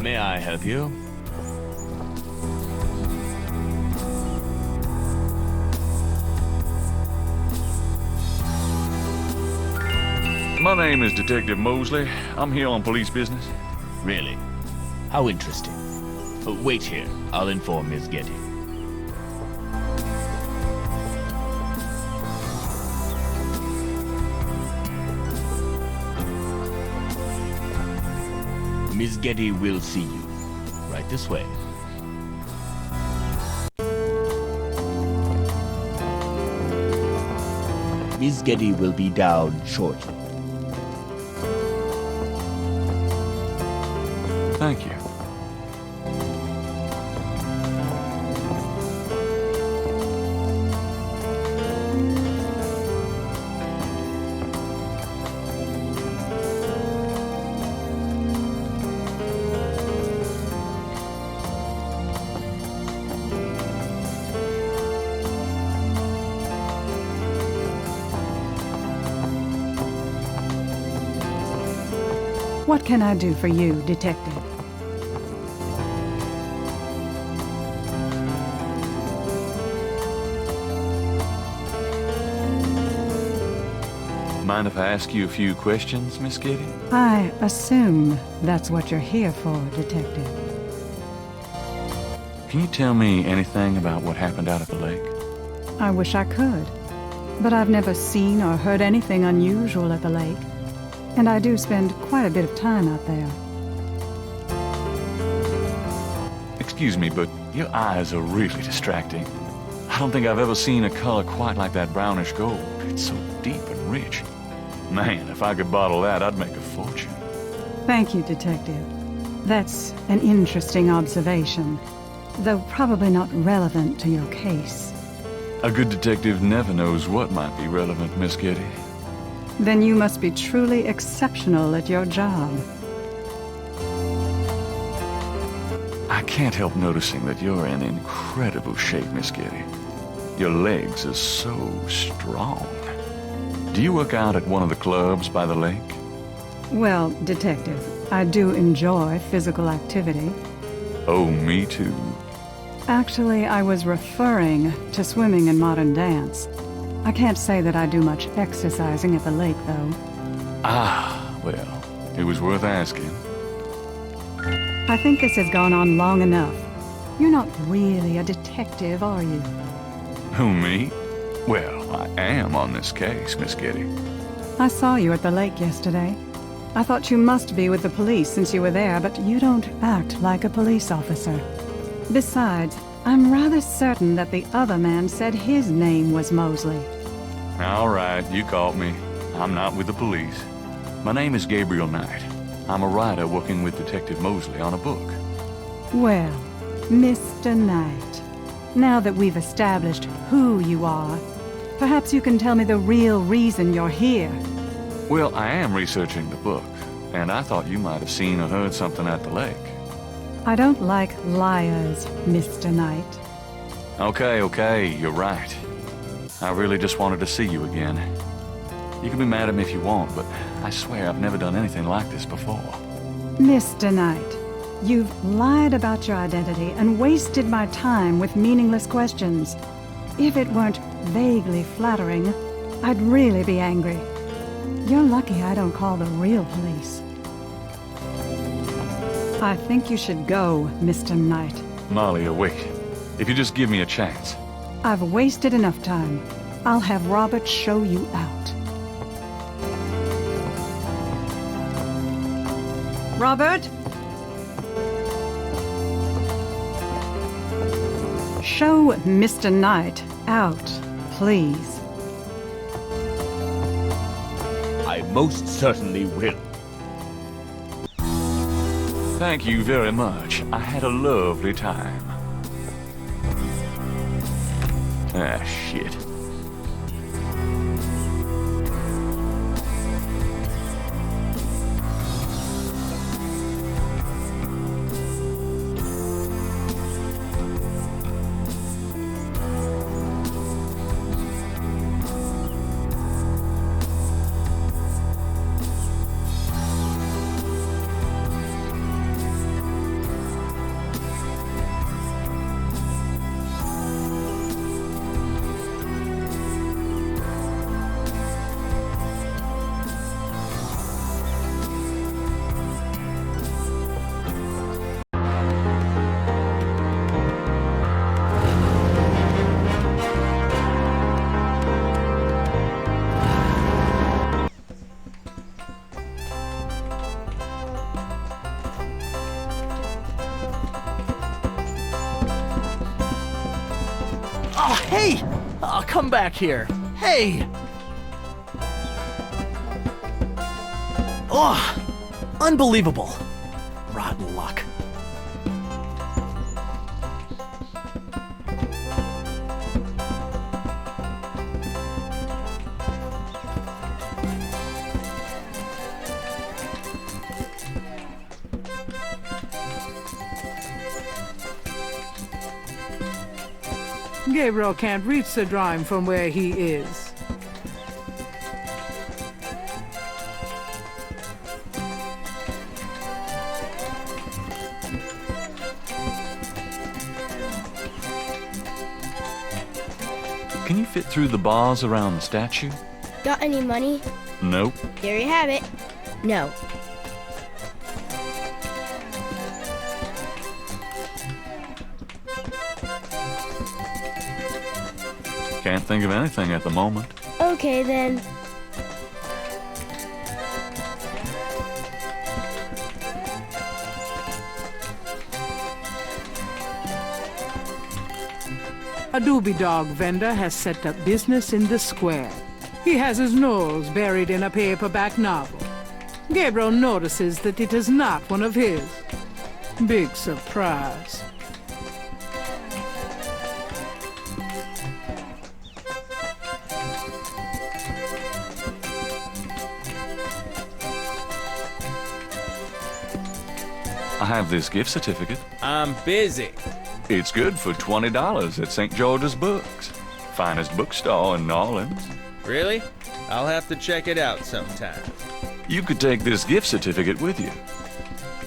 May I help you? My name is Detective Mosley. I'm here on police business. Really? How interesting. Wait here. I'll inform Miss Getty. Miss Getty will see you. Right this way. Miss Getty will be down shortly. Thank you. What can I do for you, Detective? Mind if I ask you a few questions, Miss Getty? I assume that's what you're here for, Detective. Can you tell me anything about what happened out at the lake? I wish I could, but I've never seen or heard anything unusual at the lake, and I do spend quite a bit of time out there. Excuse me, but your eyes are really distracting. I don't think I've ever seen a color quite like that brownish gold. It's so deep and rich. Man, if I could bottle that, I'd make a fortune. Thank you, Detective. That's an interesting observation, though probably not relevant to your case. A good detective never knows what might be relevant, Miss Getty. Then you must be truly exceptional at your job. I can't help noticing that you're in incredible shape, Miss Getty. Your legs are so strong. Do you work out at one of the clubs by the lake? Well, Detective, I do enjoy physical activity. Oh, me too. Actually, I was referring to swimming and modern dance. I can't say that I do much exercising at the lake, though. Ah, well, it was worth asking. I think this has gone on long enough. You're not really a detective, are you? Who, me? Well, I am on this case, Miss Kitty. I saw you at the lake yesterday. I thought you must be with the police since you were there, but you don't act like a police officer. Besides, I'm rather certain that the other man said his name was Mosley. All right, you caught me. I'm not with the police. My name is Gabriel Knight. I'm a writer working with Detective Mosley on a book. Well, Mr. Knight, now that we've established who you are, perhaps you can tell me the real reason you're here. Well, I am researching the book, and I thought you might have seen or heard something at the lake. I don't like liars, Mr. Knight. Okay, you're right. I really just wanted to see you again. You can be mad at me if you want, but I swear I've never done anything like this before. Mr. Knight, you've lied about your identity and wasted my time with meaningless questions. If it weren't vaguely flattering, I'd really be angry. You're lucky I don't call the real police. I think you should go, Mr. Knight. Malia, wait. If you just give me a chance. I've wasted enough time. I'll have Robert show you out. Robert? Show Mr. Knight out, please. I most certainly will. Thank you very much. I had a lovely time. Ah, shit. Oh, hey! Oh, come back here. Hey! Oh, unbelievable. Rotten luck. Gabriel can't reach the drawing from where he is. Can you fit through the bars around the statue? Got any money? Nope. There you have it. No. Can't think of anything at the moment. Okay, then. A doobie dog vendor has set up business in the square. He has his nose buried in a paperback novel. Gabriel notices that it is not one of his. Big surprise. I have this gift certificate. I'm busy. It's good for $20 at St. George's Books. Finest bookstore in New Orleans. Really? I'll have to check it out sometime. You could take this gift certificate with you.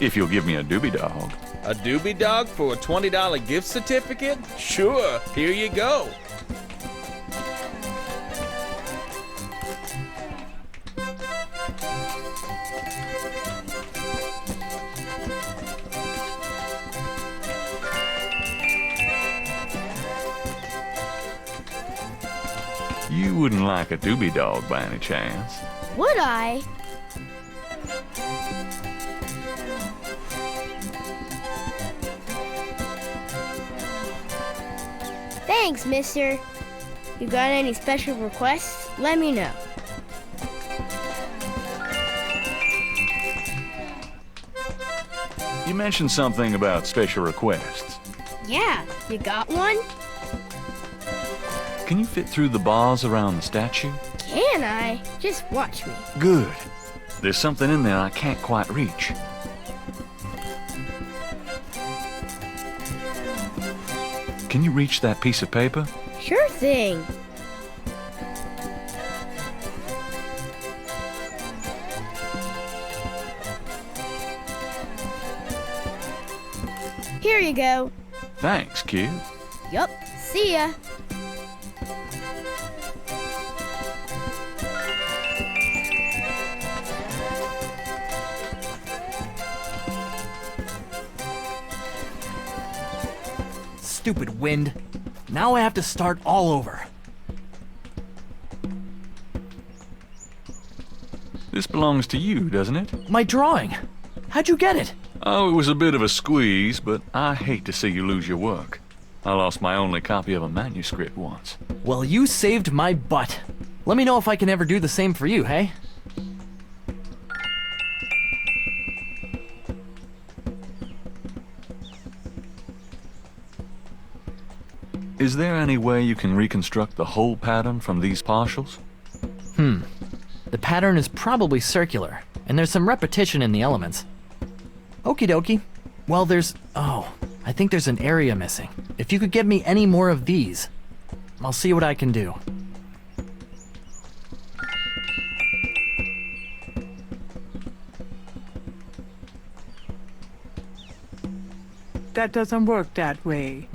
If you'll give me a doobie dog. A doobie dog for a $20 gift certificate? Sure, here you go. You wouldn't like a doobie dog by any chance. Would I? Thanks, mister. You got any special requests? Let me know. You mentioned something about special requests. Yeah, you got one? Can you fit through the bars around the statue? Can I? Just watch me. Good. There's something in there I can't quite reach. Can you reach that piece of paper? Sure thing. Here you go. Thanks, kid. Yup. See ya. Stupid wind. Now I have to start all over. This belongs to you, doesn't it? My drawing. How'd you get it? Oh, it was a bit of a squeeze, but I hate to see you lose your work. I lost my only copy of a manuscript once. Well, you saved my butt. Let me know if I can ever do the same for you, hey? Is there any way you can reconstruct the whole pattern from these partials? The pattern is probably circular, and there's some repetition in the elements. Okie dokie. Well, I think there's an area missing. If you could give me any more of these, I'll see what I can do. That doesn't work that way.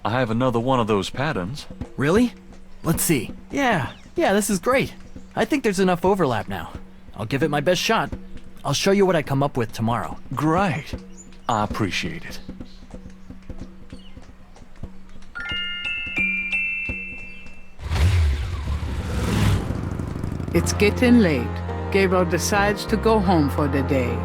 I have another one of those patterns. Really? Let's see. Yeah, this is great. I think there's enough overlap now. I'll give it my best shot. I'll show you what I come up with tomorrow. Great. I appreciate it. It's getting late. Gabriel decides to go home for the day.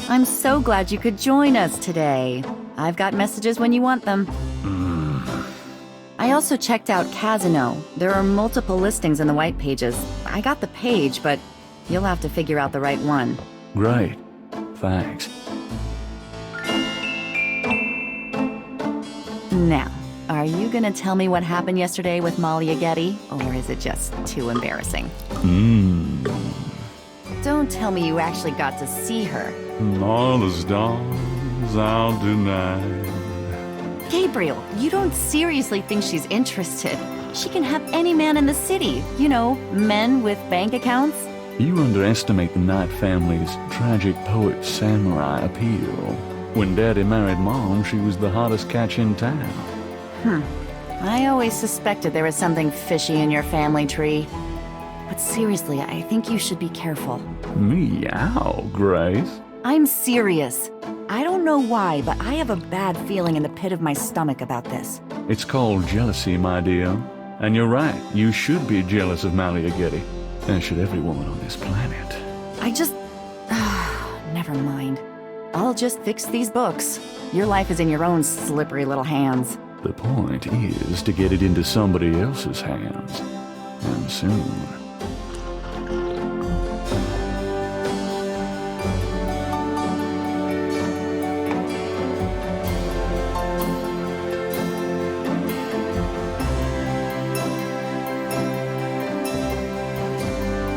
I'm so glad you could join us today. I've got messages when you want them. I also checked out Casino. There are multiple listings in the white pages. I got the page, but you'll have to figure out the right one. Great. Thanks. Now, are you gonna tell me what happened yesterday with Malia Getty, or is it just too embarrassing? Don't tell me you actually got to see her. All the stars I'll deny. Gabriel, you don't seriously think she's interested. She can have any man in the city. You know, men with bank accounts. You underestimate the Knight family's tragic poet samurai appeal. When Daddy married Mom, she was the hottest catch in town. I always suspected there was something fishy in your family tree. But seriously, I think you should be careful. Meow, Grace. I'm serious. I don't know why, but I have a bad feeling in the pit of my stomach about this. It's called jealousy, my dear. And you're right, you should be jealous of Malia Getty. As should every woman on this planet. I just... never mind. I'll just fix these books. Your life is in your own slippery little hands. The point is to get it into somebody else's hands. And soon.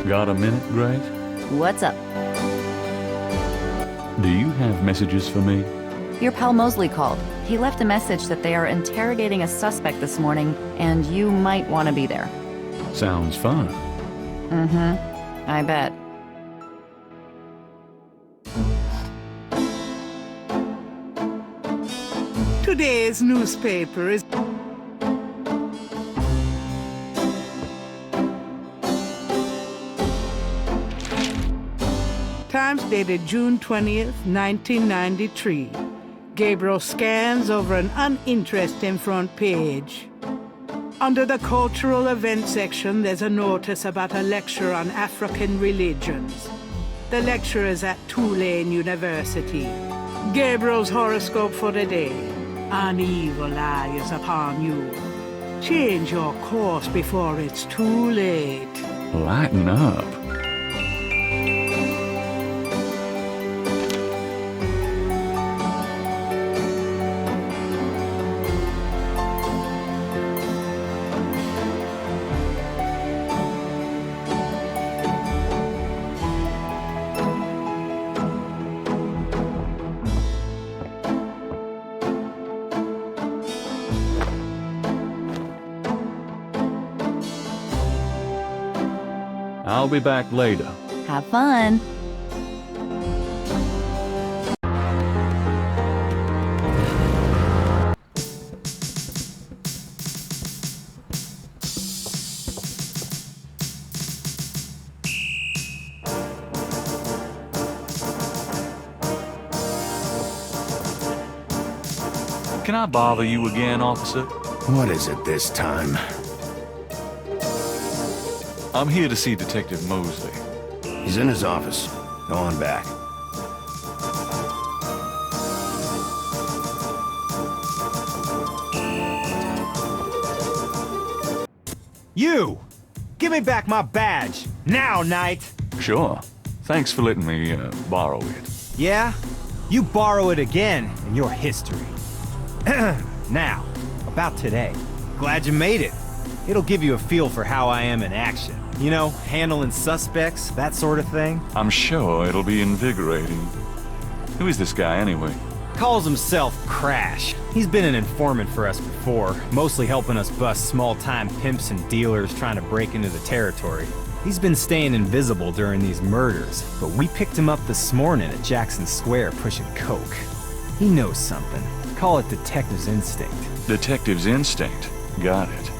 Got a minute, Grace? What's up? Do you have messages for me? Your pal Mosley called. He left a message that they are interrogating a suspect this morning, and you might want to be there. Sounds fun. I bet. Today's newspaper is... Times dated June 20th, 1993. Gabriel scans over an uninteresting front page. Under the cultural events section, there's a notice about a lecture on African religions. The lecture is at Tulane University. Gabriel's horoscope for the day. An evil eye is upon you. Change your course before it's too late. Lighten up. I'll be back later. Have fun. Can I bother you again, officer? What is it this time? I'm here to see Detective Mosley. He's in his office. Go on back. You! Give me back my badge! Now, Knight! Sure. Thanks for letting me borrow it. Yeah? You borrow it again, and you're history. Now, about today. Glad you made it. It'll give you a feel for how I am in action. You know, handling suspects, that sort of thing. I'm sure it'll be invigorating. Who is this guy, anyway? Calls himself Crash. He's been an informant for us before, mostly helping us bust small-time pimps and dealers trying to break into the territory. He's been staying invisible during these murders, but we picked him up this morning at Jackson Square pushing coke. He knows something. Call it detective's instinct. Detective's instinct. Got it.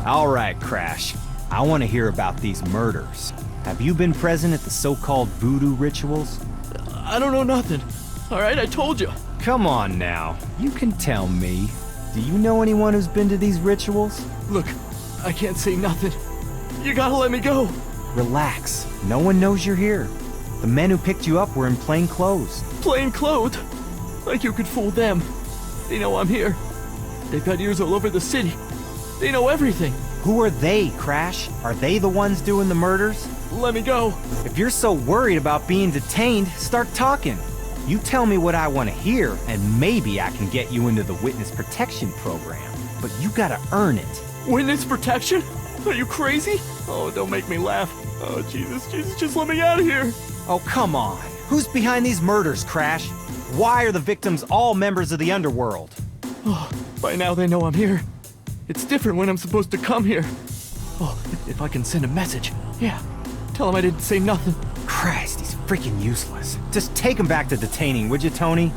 All right, Crash. I want to hear about these murders. Have you been present at the so-called voodoo rituals? I don't know nothing. All right, I told you. Come on now. You can tell me. Do you know anyone who's been to these rituals? Look, I can't say nothing. You gotta let me go. Relax. No one knows you're here. The men who picked you up were in plain clothes. Plain clothed? Like you could fool them. They know I'm here. They've got ears all over the city. They know everything. Who are they, Crash? Are they the ones doing the murders? Let me go. If you're so worried about being detained, start talking. You tell me what I want to hear, and maybe I can get you into the witness protection program. But you gotta earn it. Witness protection? Are you crazy? Oh, don't make me laugh. Oh, Jesus, just let me out of here. Oh, come on. Who's behind these murders, Crash? Why are the victims all members of the underworld? Oh, by now they know I'm here. It's different when I'm supposed to come here. Oh, if I can send a message. Yeah, tell them I didn't say nothing. Christ, he's freaking useless. Just take him back to detaining, would you, Tony?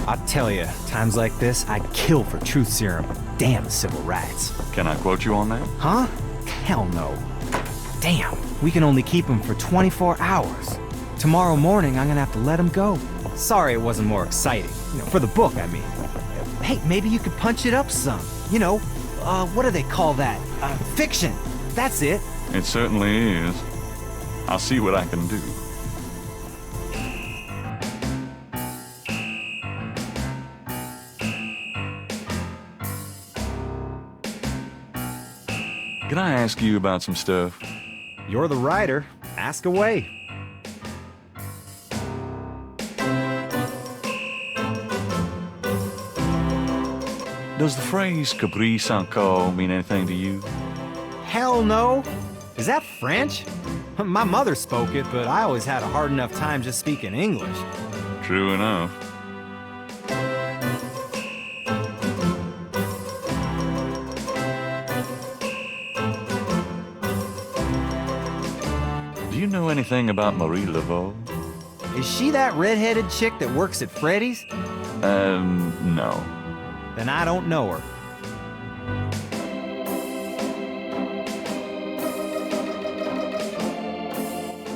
I tell you, times like this, I'd kill for truth serum. Damn civil rights. Can I quote you on that? Huh? Hell no. Damn, we can only keep him for 24 hours. Tomorrow morning, I'm gonna have to let him go. Sorry it wasn't more exciting. For the book, I mean. Hey, maybe you could punch it up some. What do they call that? Fiction. That's it. It certainly is. I'll see what I can do. Can I ask you about some stuff? You're the writer. Ask away. Does the phrase caprice encore mean anything to you? Hell no. Is that French? My mother spoke it, but I always had a hard enough time just speaking English. True enough. Do you know anything about Marie Laveau? Is she that red-headed chick that works at Freddy's? No. Then I don't know her.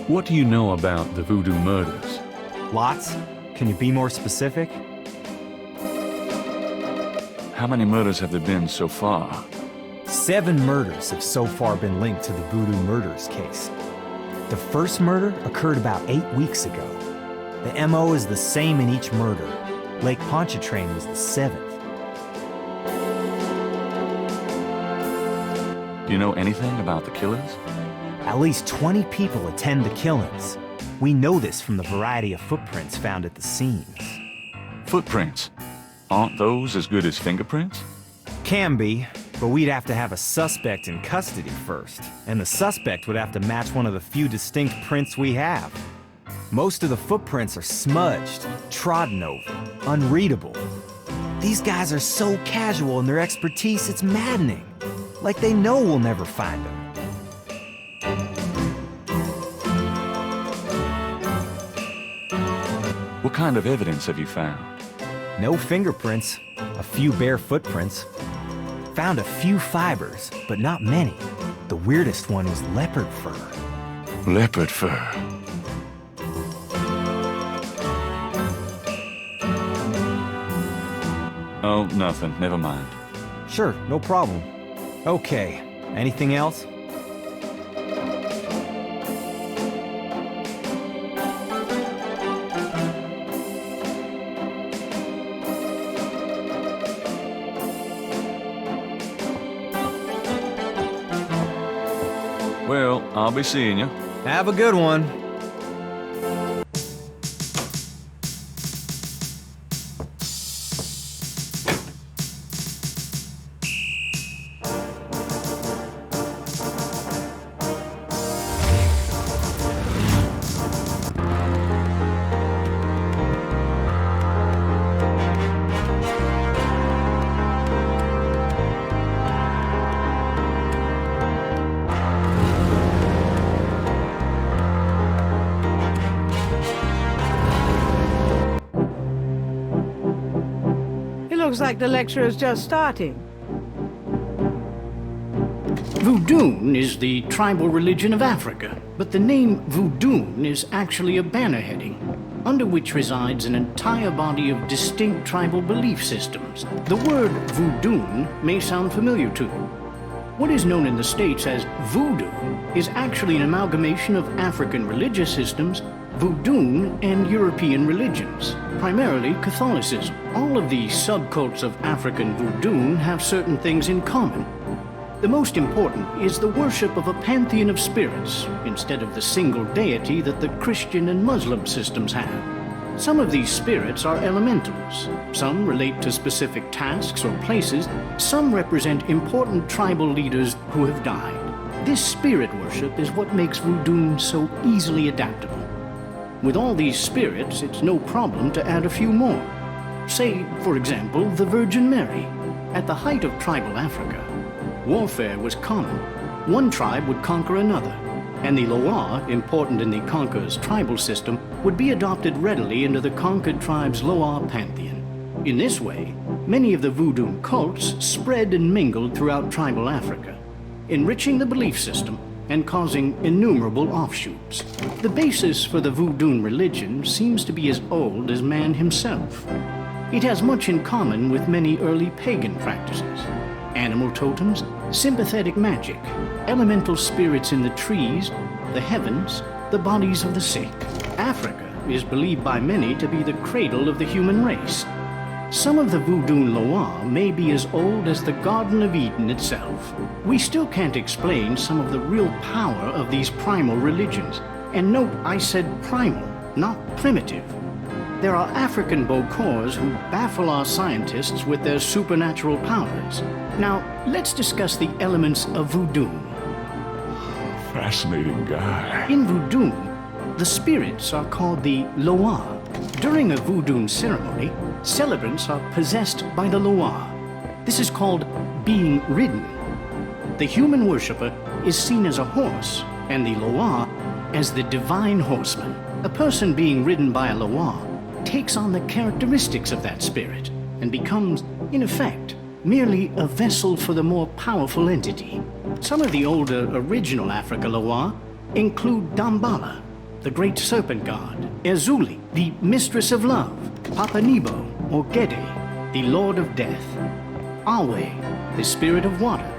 What do you know about the Voodoo murders? Lots. Can you be more specific? How many murders have there been so far? 7 murders have so far been linked to the Voodoo murders case. The first murder occurred about 8 weeks ago. The MO is the same in each murder. Lake Pontchartrain was the 7th. Do you know anything about the killers? At least 20 people attend the killings. We know this from the variety of footprints found at the scenes. Footprints? Aren't those as good as fingerprints? Can be, but we'd have to have a suspect in custody first, and the suspect would have to match one of the few distinct prints we have. Most of the footprints are smudged, trodden over, unreadable. These guys are so casual in their expertise, it's maddening. Like they know we'll never find them. What kind of evidence have you found? No fingerprints, a few bare footprints. Found a few fibers, but not many. The weirdest one was leopard fur. Leopard fur. Oh, nothing. Never mind. Sure, no problem. Okay, anything else? Well, I'll be seeing you. Have a good one. Looks like the lecture is just starting. Voodoo is the tribal religion of Africa, but the name Voodoo is actually a banner heading. under which resides an entire body of distinct tribal belief systems. The word voodoo may sound familiar to you. What is known in the States as voodoo is actually an amalgamation of African religious systems, voodoo, and European religions, primarily Catholicism. All of the subcults of African voodoo have certain things in common. The most important is the worship of a pantheon of spirits, instead of the single deity that the Christian and Muslim systems have. Some of these spirits are elementals. Some relate to specific tasks or places. Some represent important tribal leaders who have died. This spirit worship is what makes voodoo so easily adaptable. With all these spirits, it's no problem to add a few more. Say, for example, the Virgin Mary. At the height of tribal Africa, warfare was common. One tribe would conquer another, and the Loa, important in the conqueror's tribal system, would be adopted readily into the conquered tribe's Loa pantheon. In this way, many of the voodoo cults spread and mingled throughout tribal Africa, enriching the belief system and causing innumerable offshoots. The basis for the voodoo religion seems to be as old as man himself. It has much in common with many early pagan practices: animal totems, sympathetic magic, elemental spirits in the trees, the heavens, the bodies of the sick. Africa is believed by many to be the cradle of the human race. Some of the voodoo Loa may be as old as the Garden of Eden itself. We still can't explain some of the real power of these primal religions. And note, I said primal, not primitive. There are African Bokors who baffle our scientists with their supernatural powers. Now, let's discuss the elements of voodoo. Fascinating guy. In voodoo, the spirits are called the Loa. During a voodoo ceremony, celebrants are possessed by the Loa. This is called being ridden. The human worshipper is seen as a horse, and the Loa as the divine horseman. A person being ridden by a Loa takes on the characteristics of that spirit and becomes, in effect, merely a vessel for the more powerful entity. Some of the older original Africa Loa include Dambala, the great serpent god, Ezuli, the mistress of love, Papa Nebo, or Gede, the lord of death, Awe, the spirit of water,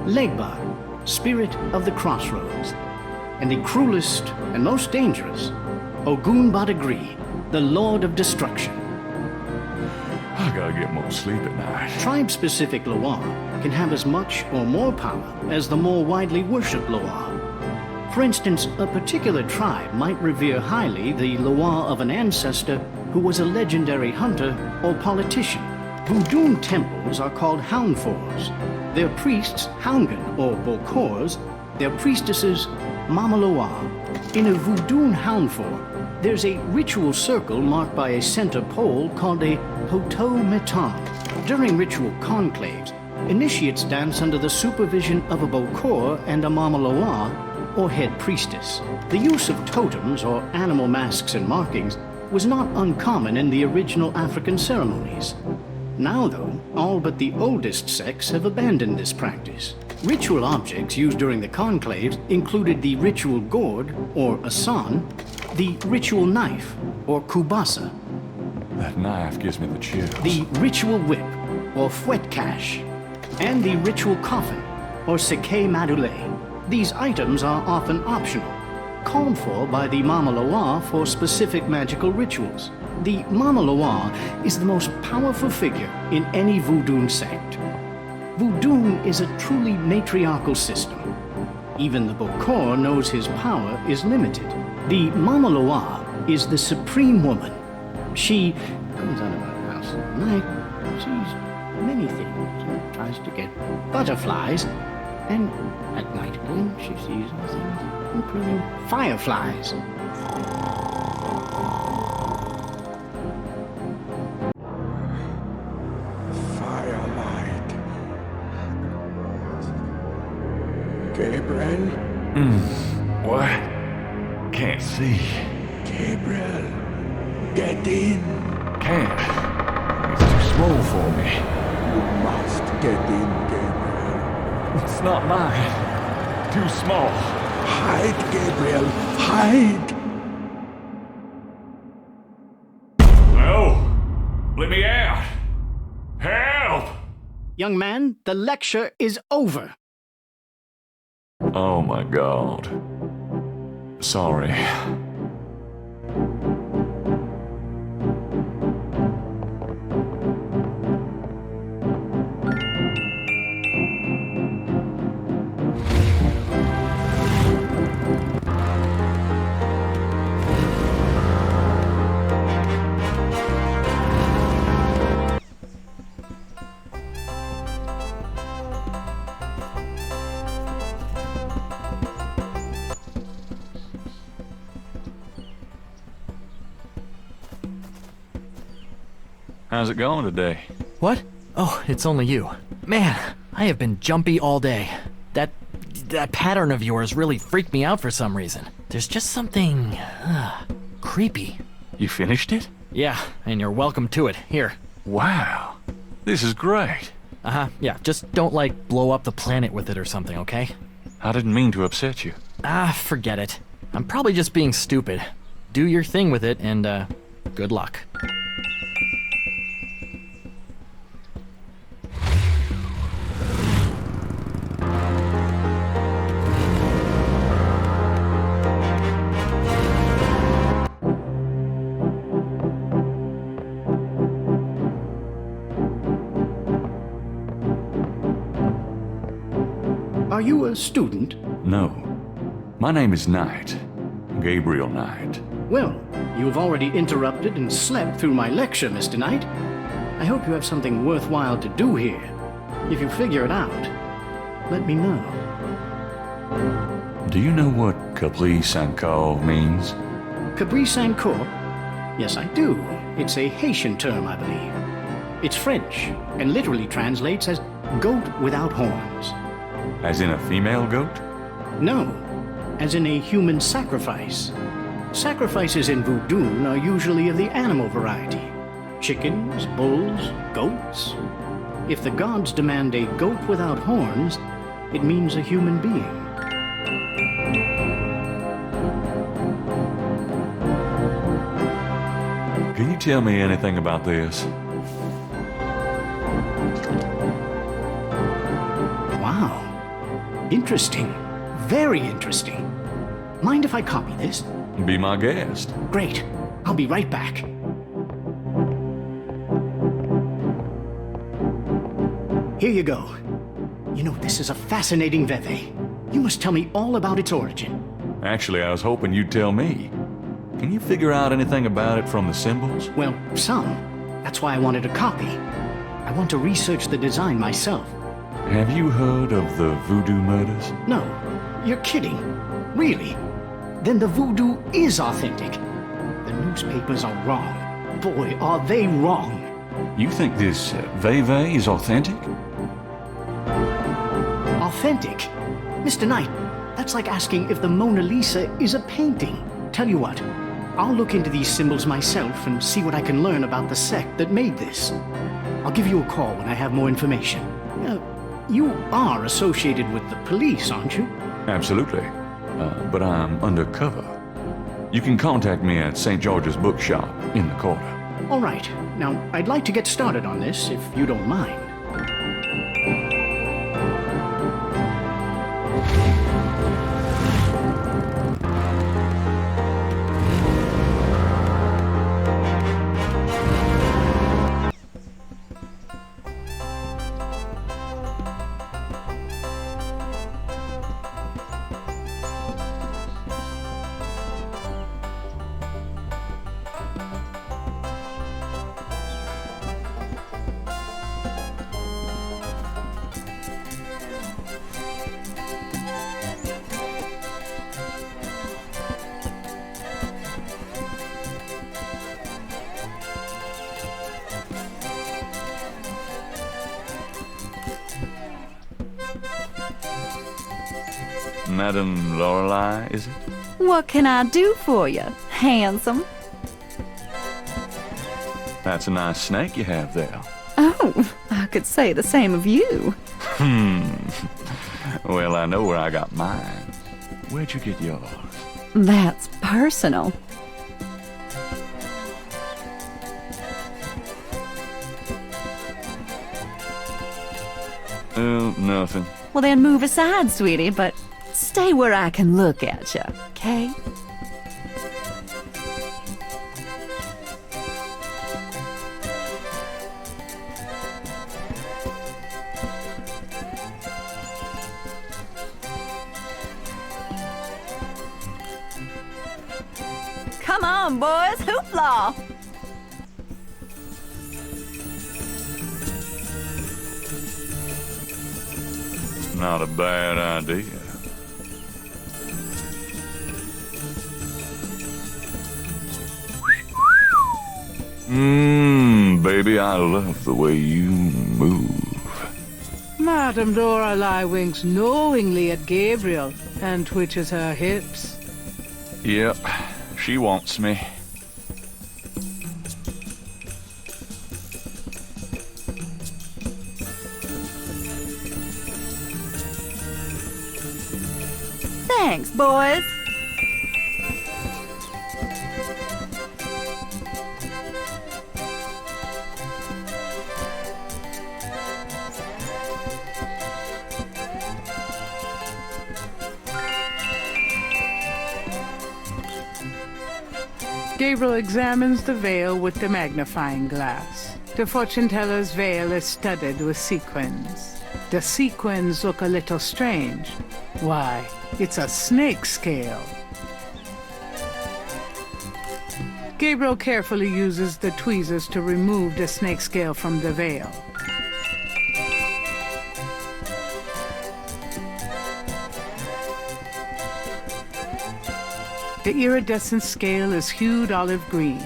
Legba, spirit of the crossroads, and the cruelest and most dangerous, Ogun Badagri, the lord of destruction. I gotta get more sleep at night. Tribe-specific Loa can have as much or more power as the more widely worshipped Loa. For instance, a particular tribe might revere highly the Loa of an ancestor who was a legendary hunter or politician. Voodoo temples are called Houndfors. Their priests, Houngan or Bokors, their priestesses, Mama Loa. In a Voodoo Houndfor, there's a ritual circle marked by a center pole called a Hoto Meton. During ritual conclaves, initiates dance under the supervision of a Bokor and a Mama Loa, or head priestess. The use of totems, or animal masks and markings, was not uncommon in the original African ceremonies. Now, though, all but the oldest sects have abandoned this practice. Ritual objects used during the conclaves included the ritual gourd, or asan, the ritual knife, or kubasa. That knife gives me the chills. The ritual whip, or fouetcache, and the ritual coffin, or seke madule. These items are often optional, called for by the Mama Loa for specific magical rituals. The Mama Loa is the most powerful figure in any voodoo sect. Voodoo is a truly matriarchal system. Even the Bokor knows his power is limited. The Mama Loa is the supreme woman. She comes out of her house at night, sees many things, and tries to get butterflies, and at night again she sees other things, including fireflies. Firelight. Gabriel? What? Can't see. Gabriel, get in. Can't. It's too small for me. You must get in, Gabriel. It's not mine. Too small. Hide, Gabriel, hide! Let me out! Help! Young man, the lecture is over. Oh my God. Sorry. How's it going today? What? Oh, it's only you. Man, I have been jumpy all day. That pattern of yours really freaked me out for some reason. There's just something creepy. You finished it? Yeah, and you're welcome to it. Here. Wow. This is great. Uh-huh, yeah, just don't, like, blow up the planet with it or something, okay? I didn't mean to upset you. Forget it. I'm probably just being stupid. Do your thing with it, and, good luck. Are you a student? No. My name is Knight. Gabriel Knight. Well, you've already interrupted and slept through my lecture, Mr. Knight. I hope you have something worthwhile to do here. If you figure it out, let me know. Do you know what Caprice en Coeur means? Caprice en Coeur? Yes, I do. It's a Haitian term, I believe. It's French, and literally translates as goat without horns. As in a female goat? No, as in a human sacrifice. Sacrifices in voodoo are usually of the animal variety. Chickens, bulls, goats. If the gods demand a goat without horns, it means a human being. Can you tell me anything about this? Wow. Interesting. Very interesting. Mind if I copy this? Be my guest. Great. I'll be right back. Here you go. You know, this is a fascinating veve. You must tell me all about its origin. Actually, I was hoping you'd tell me. Can you figure out anything about it from the symbols? Well, some. That's why I wanted a copy. I want to research the design myself. Have you heard of the voodoo murders? No. You're kidding. Really? Then the voodoo is authentic. The newspapers are wrong. Boy, are they wrong. You think this veve is authentic? Authentic? Mr. Knight, that's like asking if the Mona Lisa is a painting. Tell you what, I'll look into these symbols myself and see what I can learn about the sect that made this. I'll give you a call when I have more information. You are associated with the police, aren't you? Absolutely. But I'm undercover. You can contact me at St. George's Bookshop in the quarter. All right. Now, I'd like to get started on this, if you don't mind. Madame Lorelei, is it? What can I do for you, handsome? That's a nice snake you have there. Oh, I could say the same of you. Well, I know where I got mine. Where'd you get yours? That's personal. Nothing. Well, then move aside, sweetie, but stay where I can look at you, okay? Come on, boys, hoopla! Not a bad idea. Baby, I love the way you move. Madame Lorelei winks knowingly at Gabriel and twitches her hips. Yep, she wants me. Thanks, boys. Gabriel examines the veil with the magnifying glass. The fortune teller's veil is studded with sequins. The sequins look a little strange. Why, it's a snake scale. Gabriel carefully uses the tweezers to remove the snake scale from the veil. The iridescent scale is hued olive green.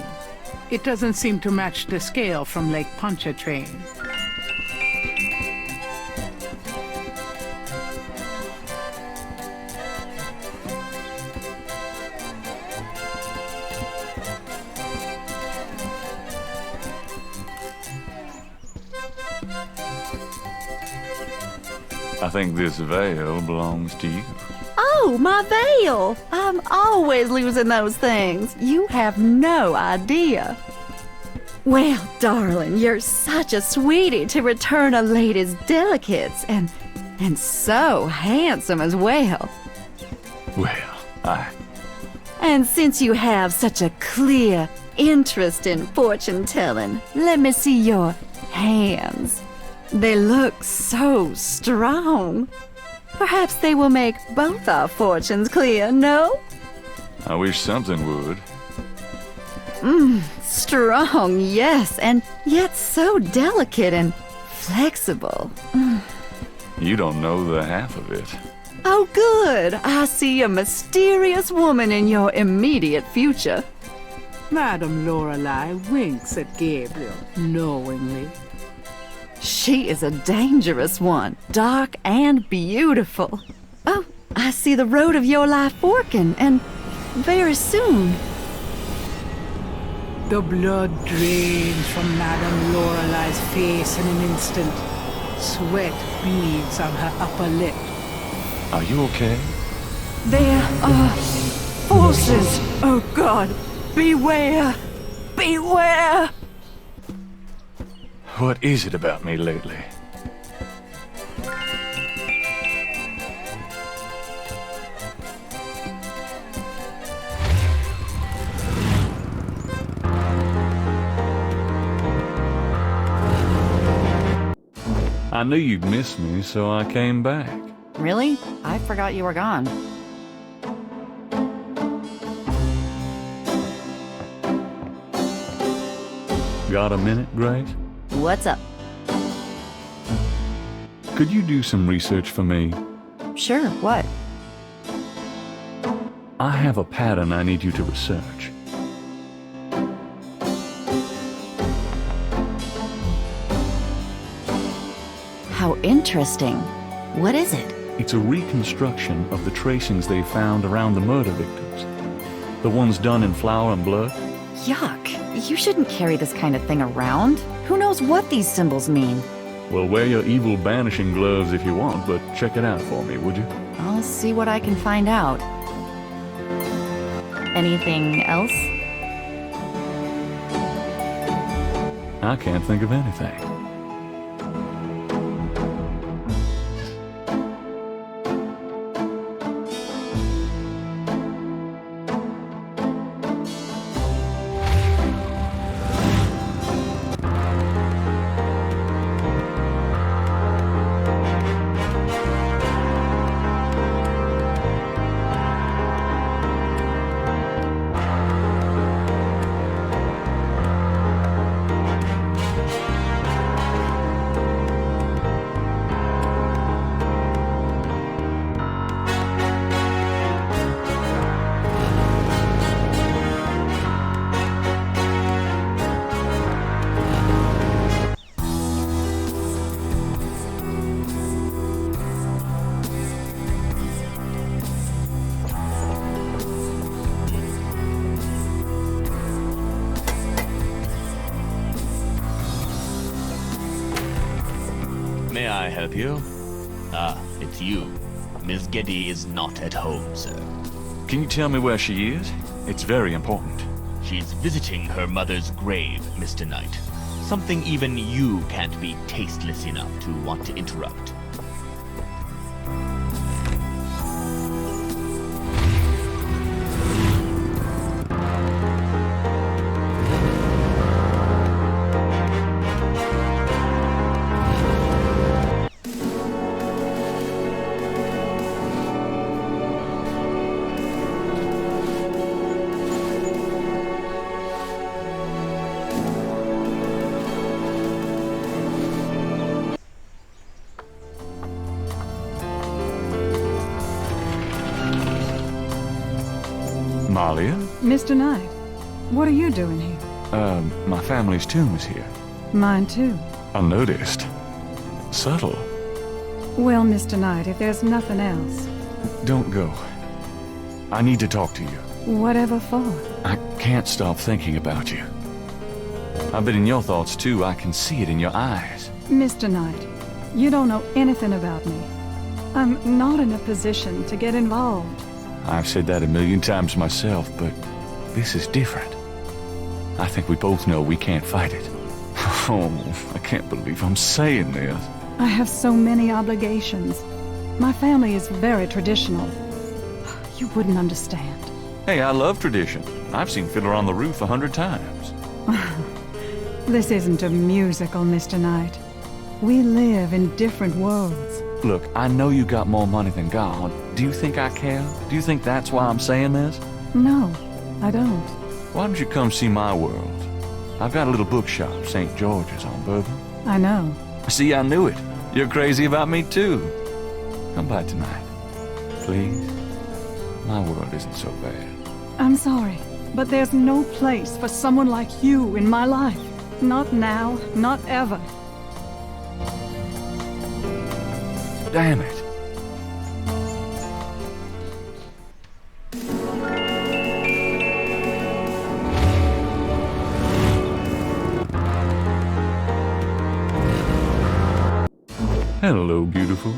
It doesn't seem to match the scale from Lake Pontchartrain. I think this veil belongs to you. Oh, my veil! I'm always losing those things. You have no idea. Well, darling, you're such a sweetie to return a lady's delicates, and so handsome as well. Well, And since you have such a clear interest in fortune-telling, let me see your hands. They look so strong. Perhaps they will make both our fortunes clear, no? I wish something would. Strong, yes, and yet so delicate and flexible. You don't know the half of it. Oh, good. I see a mysterious woman in your immediate future. Madame Lorelei winks at Gabriel knowingly. She is a dangerous one, dark and beautiful. Oh, I see the road of your life forking, and very soon. The blood drains from Madame Lorelei's face in an instant. Sweat beads on her upper lip. Are you okay? There are forces. Oh, God. Beware. Beware. What is it about me lately? I knew you'd miss me, so I came back. Really? I forgot you were gone. Got a minute, Grace? What's up? Could you do some research for me? Sure, what? I have a pattern I need you to research. How interesting. What is it? It's a reconstruction of the tracings they found around the murder victims. The ones done in flour and blood. Yuck. You shouldn't carry this kind of thing around. Who knows what these symbols mean? Well, wear your evil banishing gloves if you want, but check it out for me, would you? I'll see what I can find out. Anything else? I can't think of anything. help you? Ah, it's you. Miss Getty is not at home, sir. Can you tell me where she is? It's very important. She's visiting her mother's grave, Mr. Knight. Something even you can't be tasteless enough to want to interrupt. Malia? Mr. Knight, what are you doing here? My family's tomb is here. Mine too. Unnoticed. Subtle. Well, Mr. Knight, if there's nothing else... Don't go. I need to talk to you. Whatever for? I can't stop thinking about you. I've been in your thoughts too. I can see it in your eyes. Mr. Knight, you don't know anything about me. I'm not in a position to get involved. I've said that a million times myself, but this is different. I think we both know we can't fight it. Oh, I can't believe I'm saying this. I have so many obligations. My family is very traditional. You wouldn't understand. Hey, I love tradition. I've seen Fiddler on the Roof 100 times. This isn't a musical, Mr. Knight. We live in different worlds. Look, I know you got more money than God. Do you think I care? Do you think that's why I'm saying this? No, I don't. Why don't you come see my world? I've got a little bookshop, St. George's on Bourbon. I know. See, I knew it. You're crazy about me, too. Come by tonight. Please. My world isn't so bad. I'm sorry, but there's no place for someone like you in my life. Not now, not ever. Damn it. Hello, beautiful.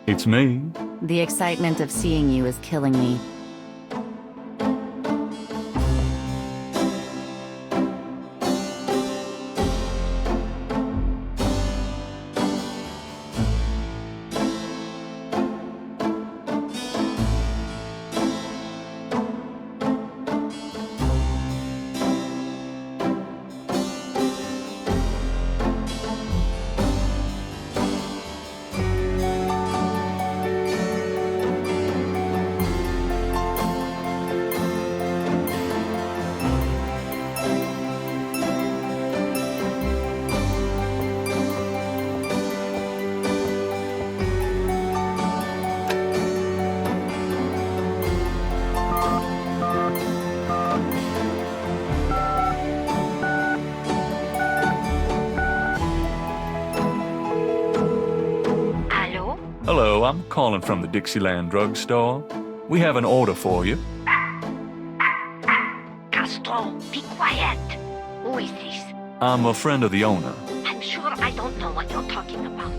It's me. The excitement of seeing you is killing me. Hello, I'm calling from the Dixieland drugstore. We have an order for you. Castro, be quiet. Who is this? I'm a friend of the owner. I'm sure I don't know what you're talking about.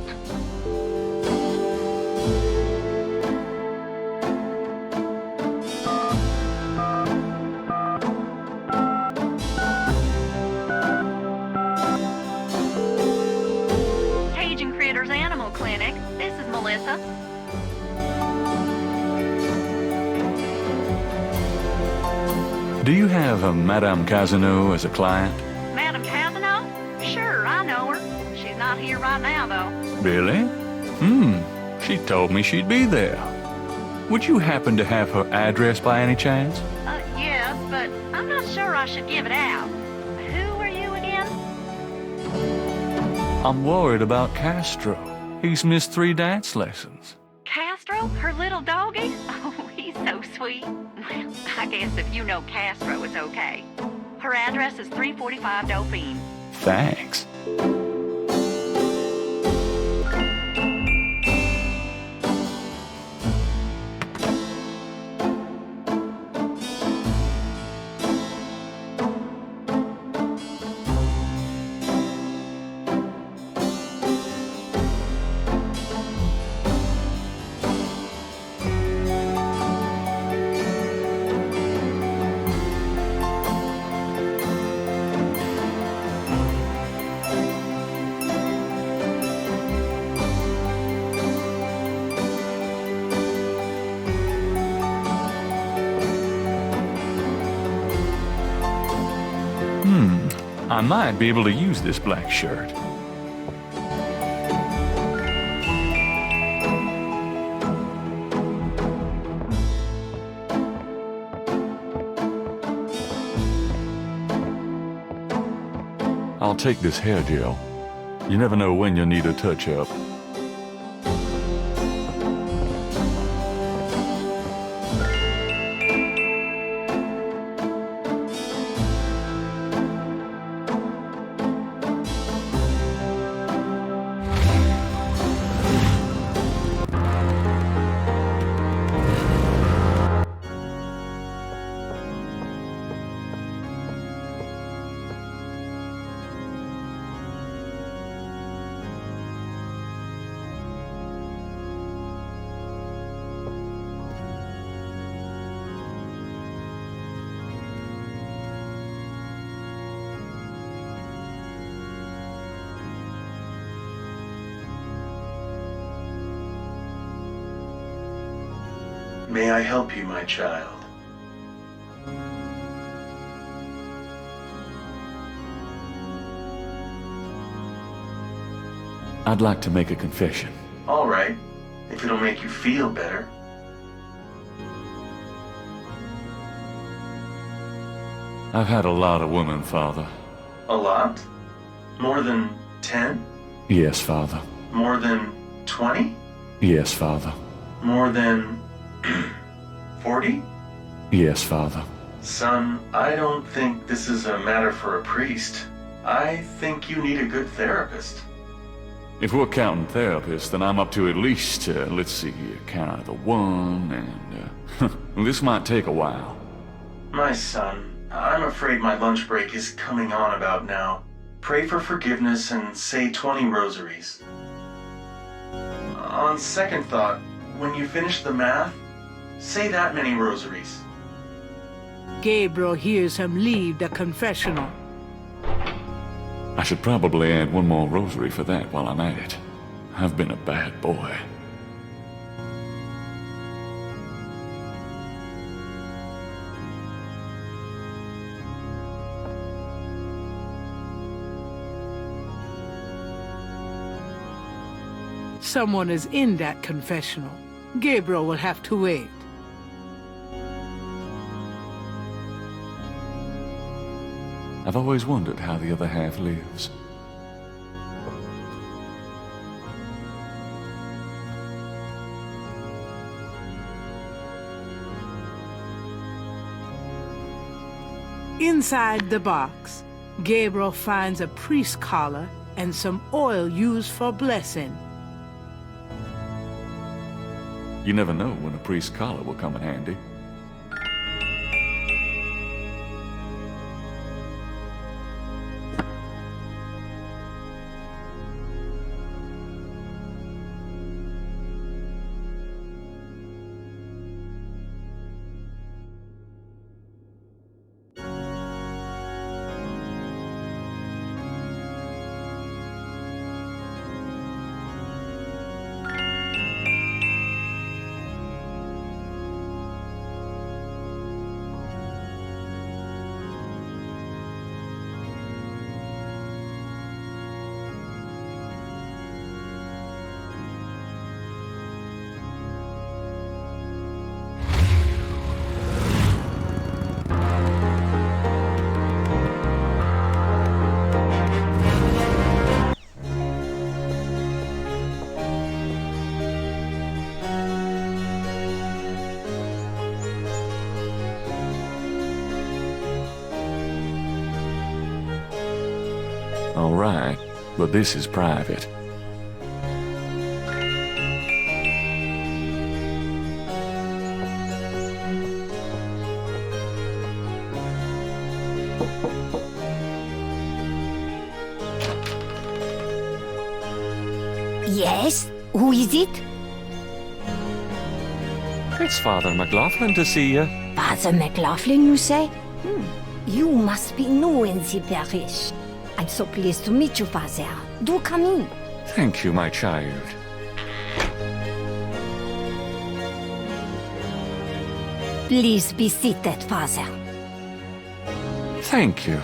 Cajun Critters Animal Clinic. This is Melissa. Do you have a Madame Casino as a client? Madam Casino? Sure, I know her. She's not here right now, though. Really? She told me she'd be there. Would you happen to have her address by any chance? Yes, but I'm not sure I should give it out. Who are you again? I'm worried about Castro. He's missed 3 dance lessons. Castro? Her little doggy? Oh, he's so sweet. Well, I guess if you know Castro, it's okay. Her address is 345 Dauphine. Thanks. I might be able to use this black shirt. I'll take this hair gel. You never know when you'll need a touch-up. May I help you, my child? I'd like to make a confession. All right, if it'll make you feel better. I've had a lot of women, Father. A lot? More than 10? Yes, Father. More than 20? Yes, Father. More than 40? Yes, Father. Son, I don't think this is a matter for a priest. I think you need a good therapist. If we're counting therapists, then I'm up to at least, let's see, count of the one, and this might take a while. My son, I'm afraid my lunch break is coming on about now. Pray for forgiveness and say 20 rosaries. On second thought, when you finish the math, say that many rosaries. Gabriel hears him leave the confessional. I should probably add one more rosary for that while I'm at it. I've been a bad boy. Someone is in that confessional. Gabriel will have to wait. I've always wondered how the other half lives. Inside the box, Gabriel finds a priest collar and some oil used for blessing. You never know when a priest's collar will come in handy. All right, but this is private. Yes? Who is it? It's Father McLaughlin to see you. Father McLaughlin, you say? You must be new in the parish. I'm so pleased to meet you, Father. Do come in. Thank you, my child. Please be seated, Father. Thank you.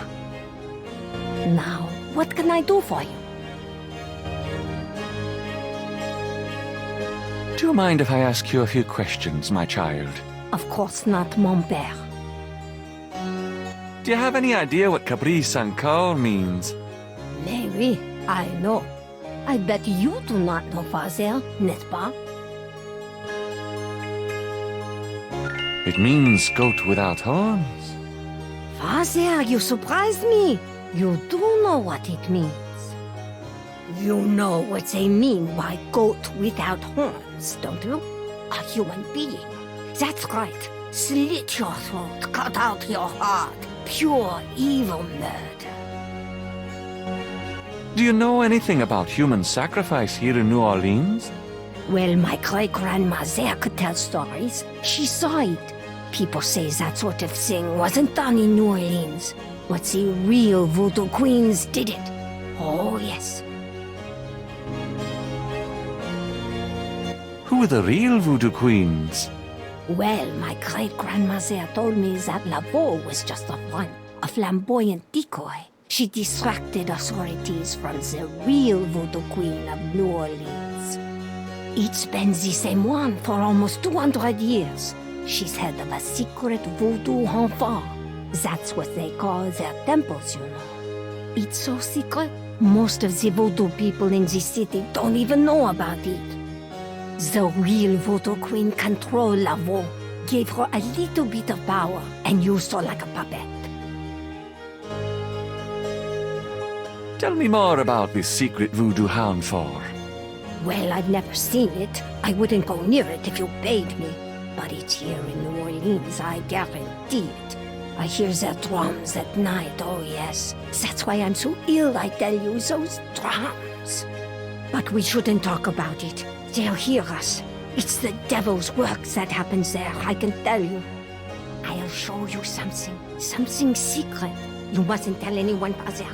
Now, what can I do for you? Do you mind if I ask you a few questions, my child? Of course not, mon père. Do you have any idea what caprice encore means? Mais oui, I know. I bet you do not know, Father, n'est-ce pas? It means goat without horns. Father, you surprised me. You do know what it means. You know what they mean by goat without horns, don't you? A human being. That's right. Slit your throat, cut out your heart. Pure evil murder. Do you know anything about human sacrifice here in New Orleans? Well, my great-grandmother could tell stories. She saw it. People say that sort of thing wasn't done in New Orleans, but the real voodoo queens did it. Oh, yes. Who are the real voodoo queens? Well, my great-grandmother told me that Laveau was just a front, a flamboyant decoy. She distracted authorities from the real voodoo queen of New Orleans. It's been the same one for almost 200 years. She's head of a secret voodoo enfant. That's what they call their temples, you know. It's so secret, most of the voodoo people in the city don't even know about it. The real voodoo queen controlled Laveau, gave her a little bit of power, and used her like a puppet. Tell me more about this secret voodoo hound for. Well, I've never seen it. I wouldn't go near it if you paid me. But it's here in New Orleans, I guarantee it. I hear their drums at night, oh yes. That's why I'm so ill, I tell you, those drums. But we shouldn't talk about it. They'll hear us. It's the devil's work that happens there, I can tell you. I'll show you something secret. You mustn't tell anyone, Father.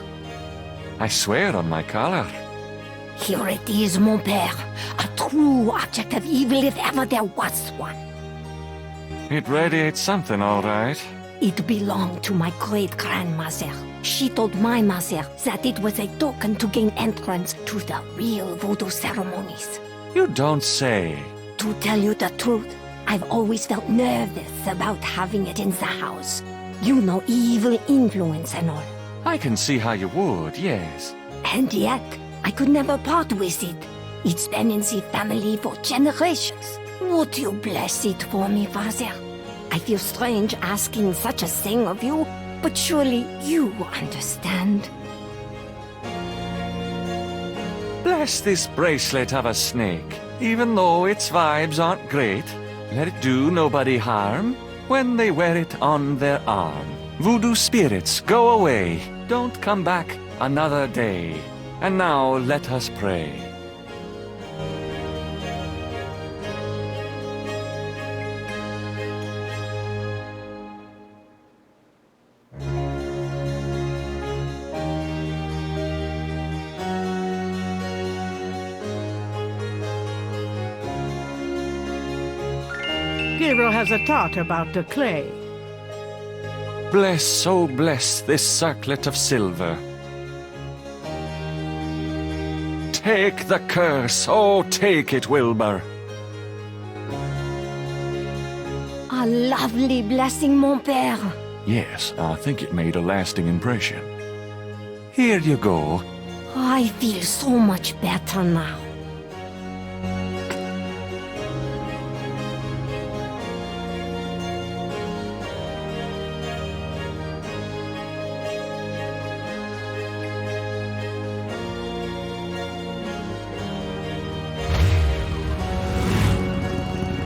I swear on my collar. Here it is, mon père. A true object of evil if ever there was one. It radiates something, all right. It belonged to my great-grandmother. She told my mother that it was a token to gain entrance to the real voodoo ceremonies. You don't say. To tell you the truth, I've always felt nervous about having it in the house. You know, evil influence and all. I can see how you would, yes. And yet, I could never part with it. It's been in the family for generations. Would you bless it for me, Father? I feel strange asking such a thing of you, but surely you understand. Bless this bracelet of a snake. Even though its vibes aren't great, let it do nobody harm when they wear it on their arm. Voodoo spirits, go away. Don't come back another day. And now let us pray. Gabriel has a thought about the clay. Bless, oh bless this circlet of silver. Take the curse, oh take it, Wilbur. A lovely blessing, mon père. Yes, I think it made a lasting impression. Here you go. I feel so much better now.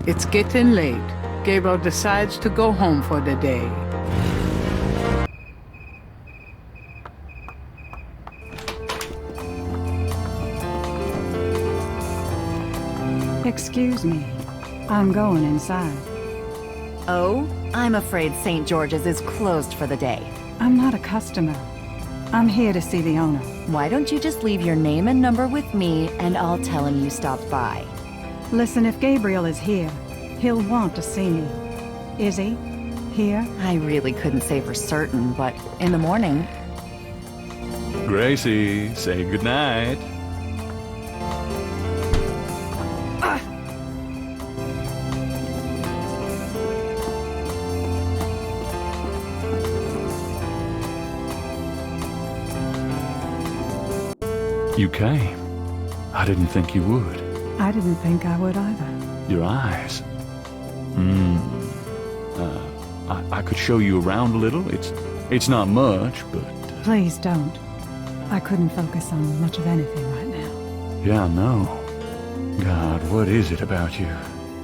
It's getting late. Gabriel decides to go home for the day. Excuse me. I'm going inside. Oh? I'm afraid St. George's is closed for the day. I'm not a customer. I'm here to see the owner. Why don't you just leave your name and number with me, and I'll tell him you stopped by. Listen, if Gabriel is here, he'll want to see me. Is he? Here? I really couldn't say for certain, but in the morning... Gracie, say goodnight. You came. I didn't think you would. I didn't think I would either. Your eyes. I could show you around a little. It's not much, but... Please don't. I couldn't focus on much of anything right now. Yeah, I know. God, what is it about you?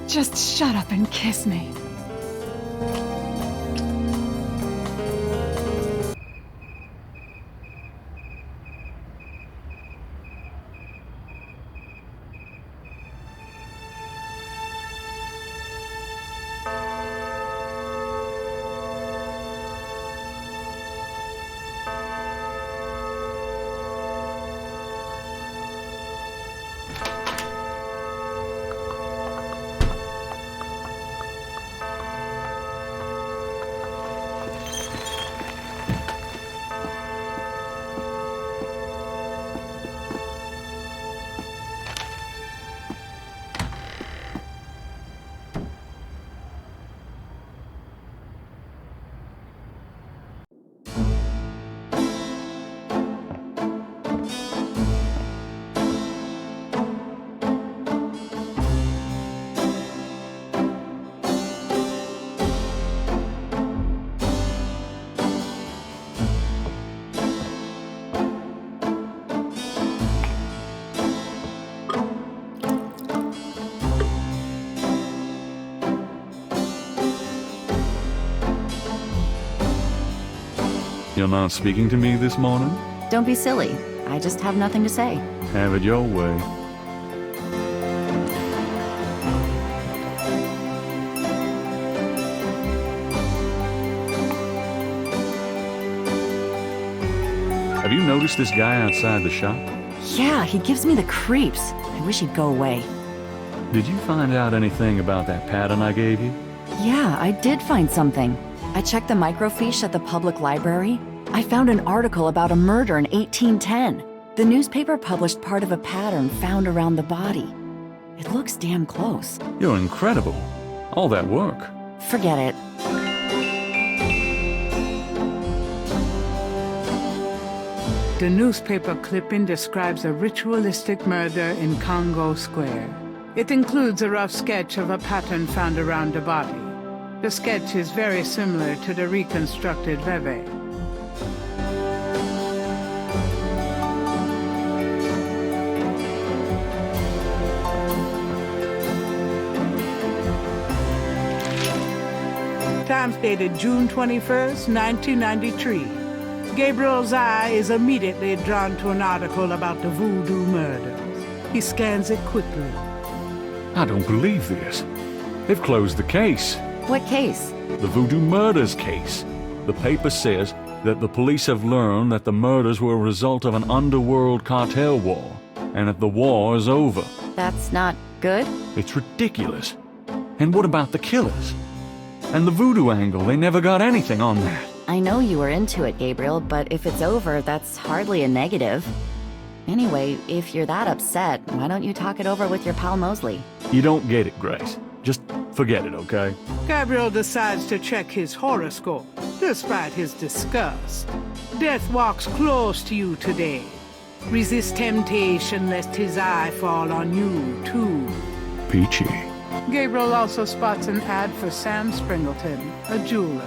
Just shut up and kiss me. You're not speaking to me this morning? Don't be silly. I just have nothing to say. Have it your way. Have you noticed this guy outside the shop? Yeah, he gives me the creeps. I wish he'd go away. Did you find out anything about that pattern I gave you? Yeah, I did find something. I checked the microfiche at the public library. I found an article about a murder in 1810. The newspaper published part of a pattern found around the body. It looks damn close. You're incredible. All that work. Forget it. The newspaper clipping describes a ritualistic murder in Congo Square. It includes a rough sketch of a pattern found around the body. The sketch is very similar to the reconstructed levee. Times dated June 21st, 1993. Gabriel's eye is immediately drawn to an article about the voodoo murders. He scans it quickly. I don't believe this. They've closed the case. What case? The voodoo murders case. The paper says that the police have learned that the murders were a result of an underworld cartel war, and that the war is over. That's not good? It's ridiculous. And what about the killers? And the voodoo angle, they never got anything on that. I know you were into it, Gabriel, but if it's over, that's hardly a negative. Anyway, if you're that upset, why don't you talk it over with your pal Mosley? You don't get it, Grace. Just forget it, okay? Gabriel decides to check his horoscope, despite his disgust. Death walks close to you today. Resist temptation lest his eye fall on you, too. Peachy. Gabriel also spots an ad for Sam Springleton, a jeweler.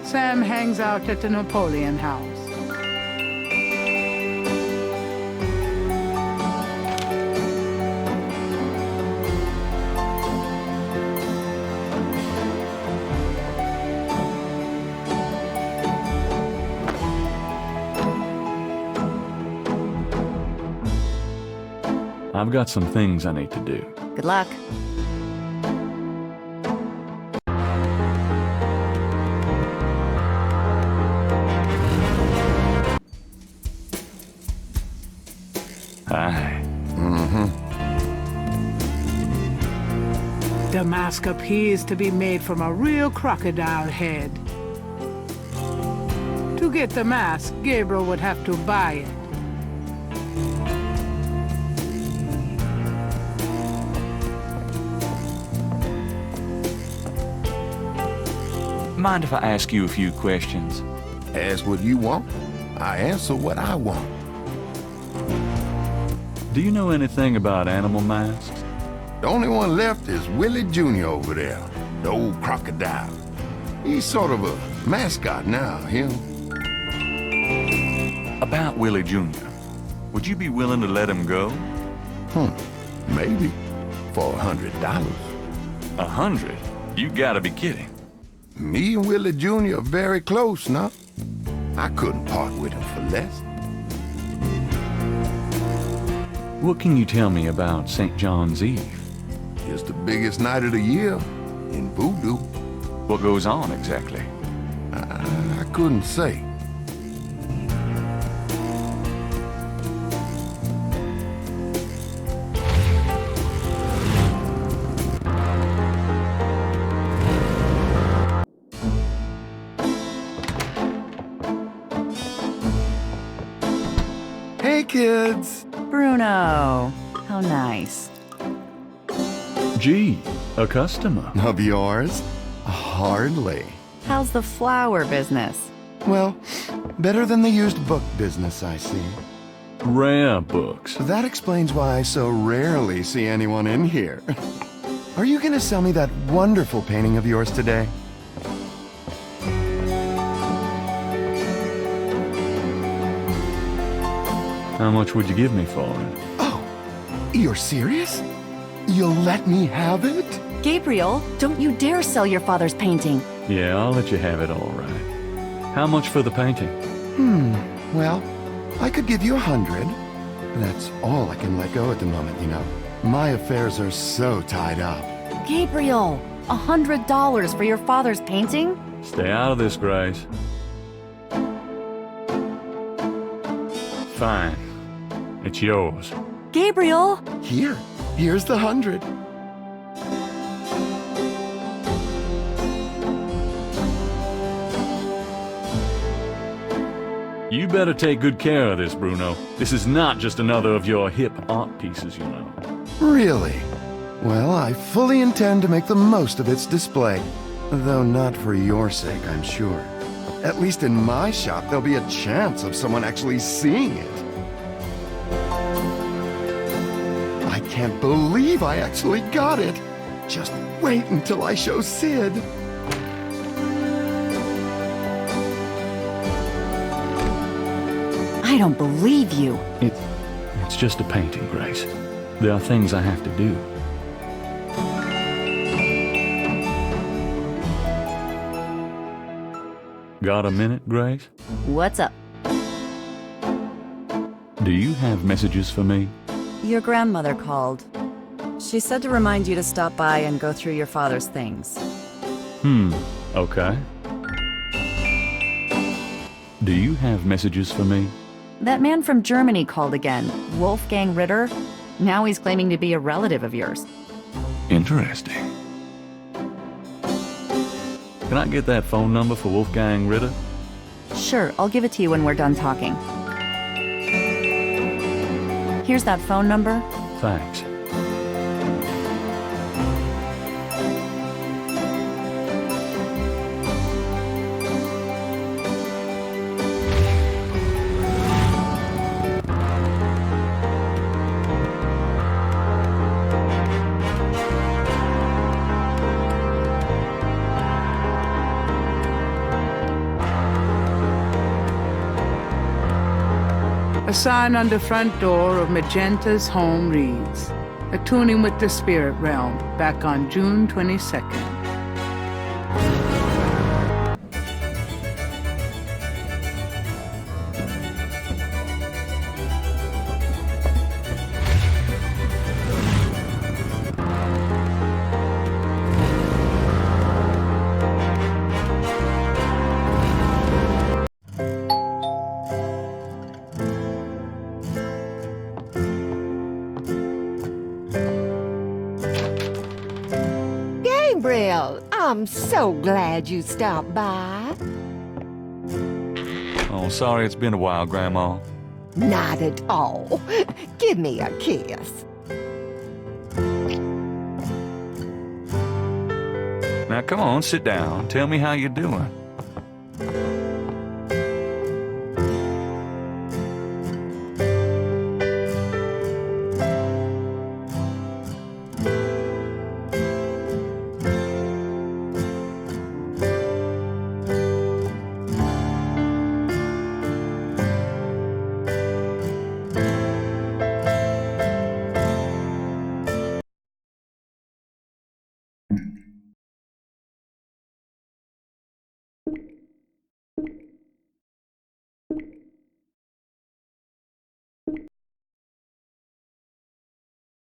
Sam hangs out at the Napoleon House. I've got some things I need to do. Good luck. Hi. The mask appears to be made from a real crocodile head. To To get the mask, Gabriel would have to buy it. Mind if I ask you a few questions? Ask what you want. I answer what I want. Do you know anything about animal masks? The only one left is Willie Jr. over there, the old crocodile. He's sort of a mascot now, him. About Willie Jr., would you be willing to let him go? Maybe. For $100. 100? You gotta be kidding. Me and Willie Jr. are very close now. I couldn't part with him for less. What can you tell me about St. John's Eve? It's the biggest night of the year in voodoo. What goes on exactly? I couldn't say. Hey, kids! Bruno, how nice. Gee, a customer. Of yours? Hardly. How's the flower business? Well, better than the used book business, I see. Rare books. That explains why I so rarely see anyone in here. Are you gonna sell me that wonderful painting of yours today? How much would you give me for it? Oh, you're serious? You'll let me have it? Gabriel, don't you dare sell your father's painting. Yeah, I'll let you have it all right. How much for the painting? Well, I could give you 100. That's all I can let go at the moment, you know. My affairs are so tied up. Gabriel, $100 for your father's painting? Stay out of this, Grace. Fine. It's yours. Gabriel! Here's the 100. You better take good care of this, Bruno. This is not just another of your hip art pieces, you know. Really? Well, I fully intend to make the most of its display. Though not for your sake, I'm sure. At least in my shop, there'll be a chance of someone actually seeing it. I can't believe I actually got it. Just wait until I show Sid. I don't believe you. It's just a painting, Grace. There are things I have to do. Got a minute, Grace? What's up? Do you have messages for me? Your grandmother called. She said to remind you to stop by and go through your father's things. Okay. Do you have messages for me? That man from Germany called again, Wolfgang Ritter. Now he's claiming to be a relative of yours. Interesting. Can I get that phone number for Wolfgang Ritter? Sure, I'll give it to you when we're done talking. Here's that phone number. Thanks. A sign on the front door of Magenta's home reads, "Attuning with the Spirit Realm," back on June 22nd. Gabriel, I'm so glad you stopped by. Oh, sorry it's been a while, Grandma. Not at all. Give me a kiss. Now come on, sit down. Tell me how you're doing.